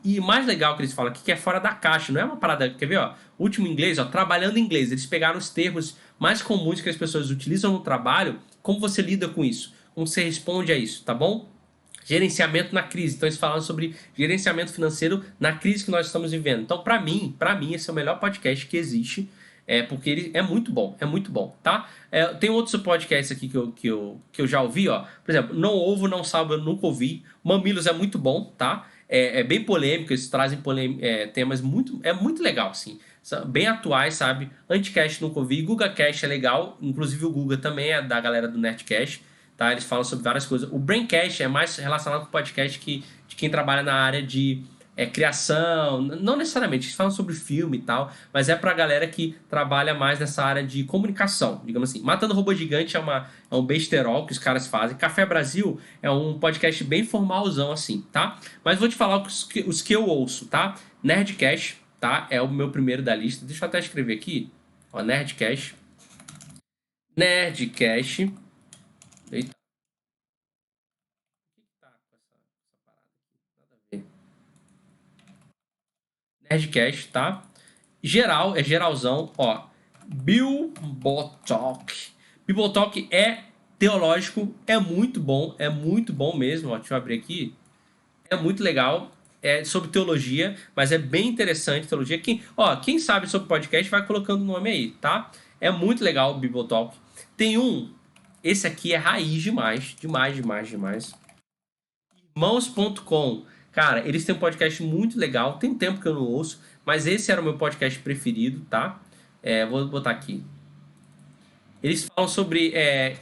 E mais legal que eles falam aqui, que é fora da caixa, não é uma parada. Quer ver, ó? O último inglês, ó, trabalhando em inglês. Eles pegaram os termos mais comuns que as pessoas utilizam no trabalho, como você lida com isso, como você responde a isso, tá bom? Gerenciamento na crise. Então eles falam sobre gerenciamento financeiro na crise que nós estamos vivendo. Então, para mim, esse é o melhor podcast que existe. Porque ele é muito bom, tá? Tem outros podcasts aqui que eu já ouvi, ó. Por exemplo, Não Ovo, Não Sabe, eu nunca ouvi. Mamilos é muito bom, tá? É bem polêmico, eles trazem temas muito legal, assim. Bem atuais, sabe? Anticast nunca ouvi. GugaCast é legal, inclusive o Guga também é da galera do Nerdcast, tá? Eles falam sobre várias coisas. O Braincast é mais relacionado com o podcast de quem trabalha na área de criação, não necessariamente, eles falam sobre filme e tal, mas é pra galera que trabalha mais nessa área de comunicação, digamos assim. Matando Robô Gigante é um besterol que os caras fazem. Café Brasil é um podcast bem formalzão, assim, tá? Mas vou te falar os que eu ouço, tá? Nerdcast, tá? É o meu primeiro da lista. Deixa eu até escrever aqui. Ó, Nerdcast. Nerdcast. Eita, o que tá com essa parada aqui? Nada a ver. Nerdcast, tá? Geral, é geralzão, ó. Bilbotalk. Bilbotalk é teológico, é muito bom mesmo, ó. Deixa eu abrir aqui. É muito legal, é sobre teologia, mas é bem interessante teologia. Quem sabe sobre podcast vai colocando o nome aí, tá? É muito legal o Bibotalk. Tem esse aqui é raiz demais, demais, demais, demais. Irmãos.com. Cara, eles têm um podcast muito legal. Tem tempo que eu não ouço, mas esse era o meu podcast preferido, tá? Vou botar aqui. Eles falam sobre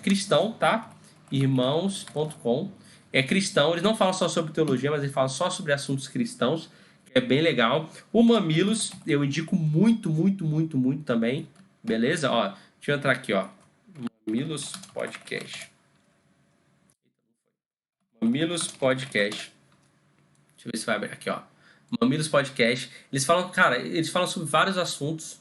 cristão, tá? Irmãos.com. É cristão, eles não falam só sobre teologia, mas eles falam só sobre assuntos cristãos, que é bem legal. O Mamilos, eu indico muito, muito, muito, muito também. Beleza? Ó, deixa eu entrar aqui, ó. Mamilos Podcast. Mamilos Podcast. Deixa eu ver se vai abrir aqui, ó. Mamilos Podcast. Eles falam, cara, eles falam sobre vários assuntos.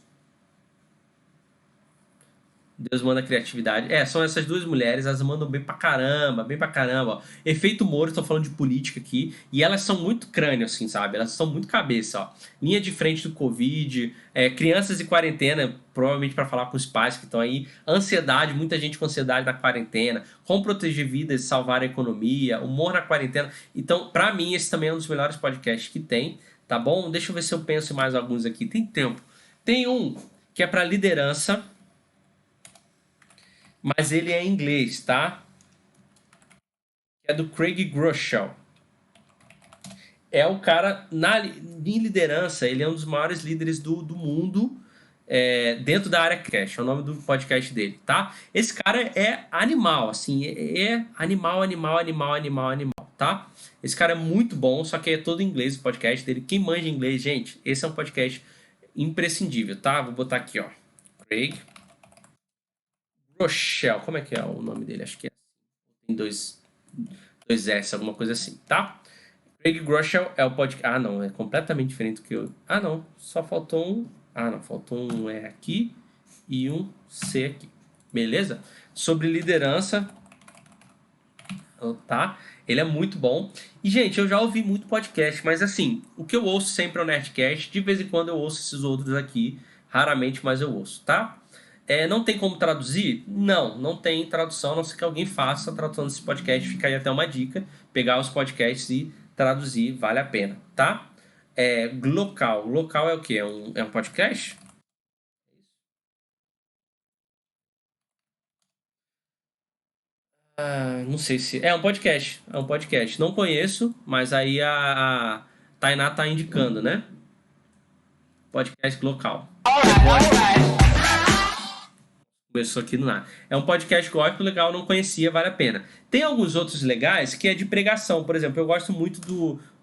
Deus manda criatividade. São essas duas mulheres, elas mandam bem pra caramba, bem pra caramba. Ó. Efeito Moro, estão falando de política aqui, e elas são muito crânio, assim, sabe? Elas são muito cabeça, ó. Linha de frente do Covid, crianças em quarentena, provavelmente para falar com os pais que estão aí, ansiedade, muita gente com ansiedade na quarentena, como proteger vidas e salvar a economia, humor na quarentena. Então, pra mim, esse também é um dos melhores podcasts que tem, tá bom? Deixa eu ver se eu penso em mais alguns aqui. Tem tempo. Tem um que é pra liderança, mas ele é em inglês, tá? É do Craig Groeschel. É o cara, em liderança, ele é um dos maiores líderes do mundo dentro da área cash, é o nome do podcast dele, tá? Esse cara é animal, assim, animal, animal, animal, animal, animal, tá? Esse cara é muito bom, só que é todo em inglês o podcast dele. Quem manja inglês, gente, esse é um podcast imprescindível, tá? Vou botar aqui, ó. Craig Groeschel, como é que é o nome dele? Acho que tem dois S, alguma coisa assim, tá? Craig Groeschel é o podcast. Ah, não, é completamente diferente do que eu. Ah, não, só faltou um. Ah, não, faltou um E aqui e um C aqui. Beleza? Sobre liderança, tá? Ele é muito bom. E, gente, eu já ouvi muito podcast, mas assim, o que eu ouço sempre é o Nerdcast. De vez em quando eu ouço esses outros aqui. Raramente, mas eu ouço, tá? Não tem como traduzir? Não, não tem tradução, a não ser que alguém faça a tradução desse podcast. Fica aí até uma dica: pegar os podcasts e traduzir, vale a pena, tá? Glocal. Local é o quê? É um podcast? Ah, não sei se. É um podcast. É um podcast. Não conheço, mas aí a Tainá tá indicando, né? Podcast local. Começou aqui no nada. É um podcast gospel legal, não conhecia, vale a pena. Tem alguns outros legais que é de pregação. Por exemplo, eu gosto muito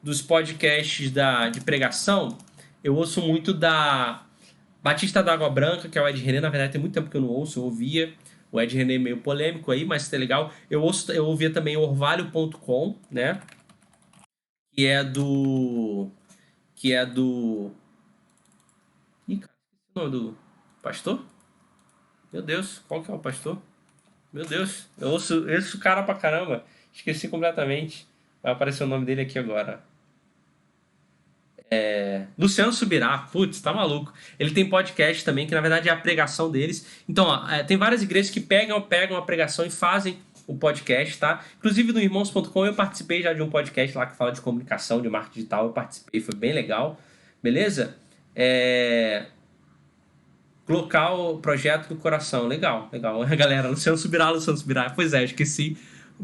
dos podcasts de pregação. Eu ouço muito da Batista da Água Branca, que é o Ed René. Na verdade, tem muito tempo que eu não ouço. Eu ouvia o Ed René meio polêmico aí, mas é legal. Eu ouvia também o Orvalho.com, né? Que é do. Que é do. Ih, cara, esqueci o nome do pastor? Meu Deus, qual que é o pastor? Meu Deus, eu ouço o cara pra caramba. Esqueci completamente. Vai aparecer o nome dele aqui agora. Luciano Subirá, putz, tá maluco. Ele tem podcast também, que na verdade é a pregação deles. Então, ó, tem várias igrejas que pegam a pregação e fazem o podcast, tá? Inclusive no irmãos.com eu participei já de um podcast lá que fala de comunicação, de marketing digital. Eu participei, foi bem legal. Beleza? Local, projeto do coração. Legal, legal. Galera, Luciano Subirá. Pois é, esqueci.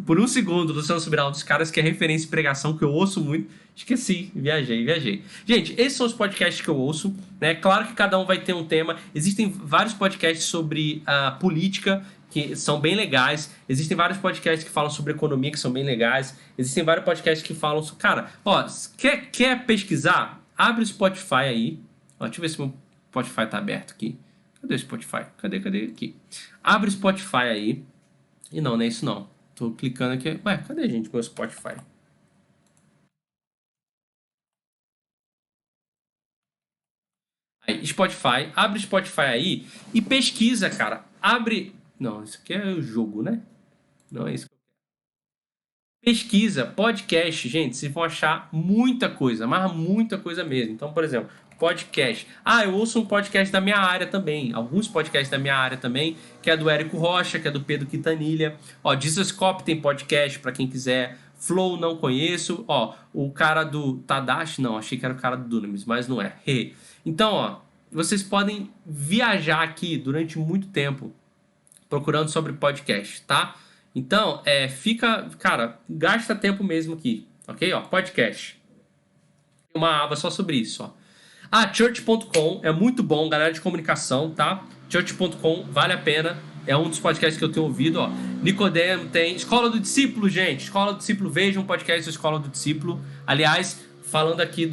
Por um segundo, Luciano Subirá, um dos caras que é referência em pregação, que eu ouço muito. Esqueci, viajei. Gente, esses são os podcasts que eu ouço, né? Claro que cada um vai ter um tema. Existem vários podcasts sobre política, que são bem legais. Existem vários podcasts que falam sobre economia, que são bem legais. Existem vários podcasts que falam sobre... Cara, ó, quer pesquisar? Abre o Spotify aí. Ó, deixa eu ver se meu Spotify tá aberto aqui. Cadê o Spotify? Cadê? Aqui. Abre o Spotify aí. E não é isso não. Tô clicando aqui. Ué, cadê, gente, meu Spotify? Aí, Spotify. Abre o Spotify aí e pesquisa, cara. Abre... Não, isso aqui é o jogo, né? Não é isso. Pesquisa, podcast, gente, vocês vão achar muita coisa, mas muita coisa mesmo. Então, por exemplo, podcast. Ah, eu ouço um podcast da minha área também. Alguns podcasts da minha área também, que é do Érico Rocha, que é do Pedro Quintanilha. Ó, Dizascope tem podcast para quem quiser. Flow não conheço. Ó, o cara do Tadashi, não, achei que era o cara do Dunamis, mas não é. Então, ó, vocês podem viajar aqui durante muito tempo procurando sobre podcast, tá? Então, cara, gasta tempo mesmo aqui, ok? Ó, podcast. Tem uma aba só sobre isso, ó. Church.com é muito bom, galera de comunicação, tá? Church.com vale a pena. É um dos podcasts que eu tenho ouvido, ó. Nicodemo tem. Escola do Discípulo, gente. Escola do Discípulo, vejam um podcast da Escola do Discípulo. Aliás, falando aqui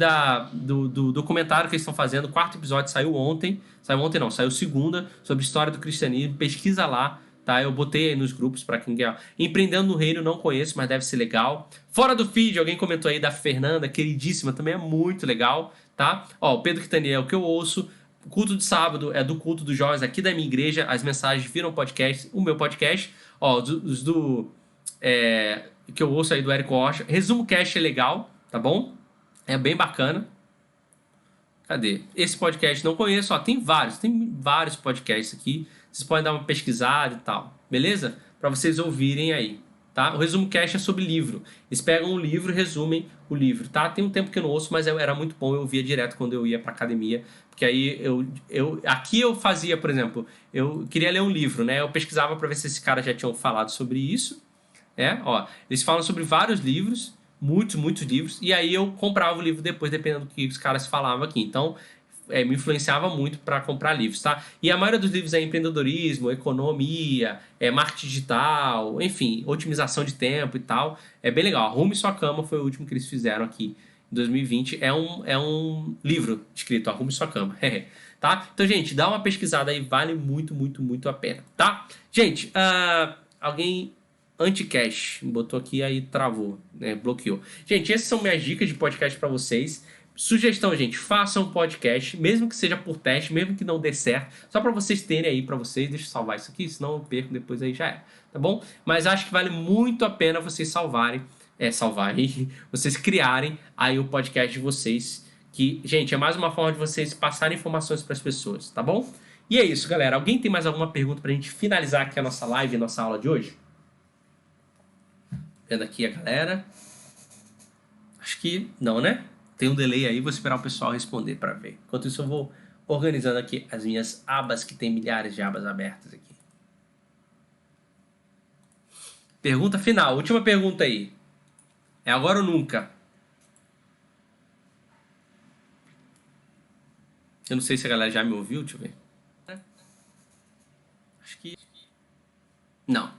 do documentário que eles estão fazendo, o quarto episódio saiu ontem. Saiu ontem não, saiu segunda, sobre história do cristianismo. Pesquisa lá, tá? Eu botei aí nos grupos para quem quer. Empreendendo no Reino, não conheço, mas deve ser legal. Fora do feed, alguém comentou aí da Fernanda, queridíssima, também é muito legal, tá? Ó, o Pedro Quitaniel, que eu ouço. O culto de sábado é do culto dos jovens aqui da minha igreja. As mensagens viram podcast, o meu podcast. Ó, os que eu ouço aí do Érico Rocha. Resumo Cast é legal, tá bom? É bem bacana. Cadê? Esse podcast não conheço. Ó, tem vários podcasts aqui. Vocês podem dar uma pesquisada e tal. Beleza? Para vocês ouvirem aí. Tá? O Resumo Cast é sobre livro. Eles pegam um livro e resumem o livro, tá? Tem um tempo que eu não ouço, mas era muito bom. Eu ouvia direto quando eu ia pra academia. Porque aí aqui eu fazia, por exemplo, eu queria ler um livro, né? Eu pesquisava para ver se esses caras já tinham falado sobre isso. Ó, eles falam sobre vários livros, muitos livros, e aí eu comprava o livro depois, dependendo do que os caras falavam aqui. Então, me influenciava muito para comprar livros, tá? E a maioria dos livros é empreendedorismo, economia, marketing digital, enfim, otimização de tempo e tal. É bem legal. Arrume Sua Cama foi o último que eles fizeram aqui em 2020. É um livro escrito Arrume Sua Cama. Tá? Então, gente, dá uma pesquisada aí, vale muito a pena, tá? Gente, alguém anti-cash botou aqui, aí travou, né? Bloqueou. Gente, essas são minhas dicas de podcast para vocês. Sugestão, gente, façam um podcast, mesmo que seja por teste, mesmo que não dê certo, só para vocês terem aí para vocês. Deixa eu salvar isso aqui, senão eu perco depois, aí já é, tá bom? Mas acho que vale muito a pena vocês salvarem, vocês criarem aí o podcast de vocês, que, gente, é mais uma forma de vocês passarem informações para as pessoas, tá bom? E é isso, galera. Alguém tem mais alguma pergunta pra gente finalizar aqui a nossa live, a nossa aula de hoje? Vendo aqui a galera. Acho que não, né? Tem um delay aí, vou esperar o pessoal responder para ver. Enquanto isso, eu vou organizando aqui as minhas abas, que tem milhares de abas abertas aqui. Pergunta final, última pergunta aí. É agora ou nunca? Eu não sei se a galera já me ouviu, deixa eu ver. Acho que não.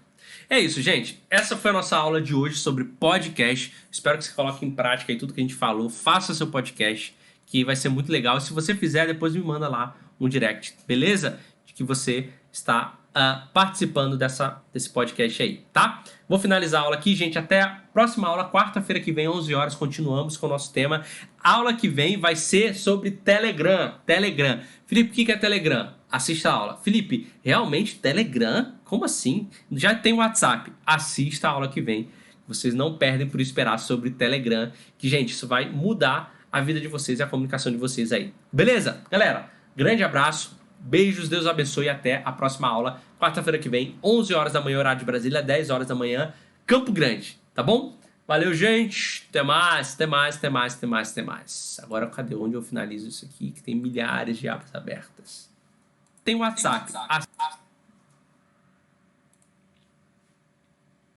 É isso, gente. Essa foi a nossa aula de hoje sobre podcast. Espero que você coloque em prática aí tudo que a gente falou. Faça seu podcast, que vai ser muito legal. E se você fizer, depois me manda lá um direct, beleza? De que você está participando desse podcast aí, tá? Vou finalizar a aula aqui, gente. Até a próxima aula, quarta-feira que vem, 11 horas. Continuamos com o nosso tema. A aula que vem vai ser sobre Telegram. Telegram. Felipe, o que é Telegram? Assista a aula. Felipe, realmente Telegram? Como assim? Já tem WhatsApp. Assista a aula que vem. Vocês não perdem por esperar sobre Telegram. Que, gente, isso vai mudar a vida de vocês e a comunicação de vocês aí. Beleza? Galera, grande abraço. Beijos, Deus abençoe e até a próxima aula. Quarta-feira que vem, 11 horas da manhã, horário de Brasília, 10 horas da manhã, Campo Grande. Tá bom? Valeu, gente. Até mais. Agora, cadê onde eu finalizo isso aqui? Que tem milhares de abas abertas. Tem WhatsApp.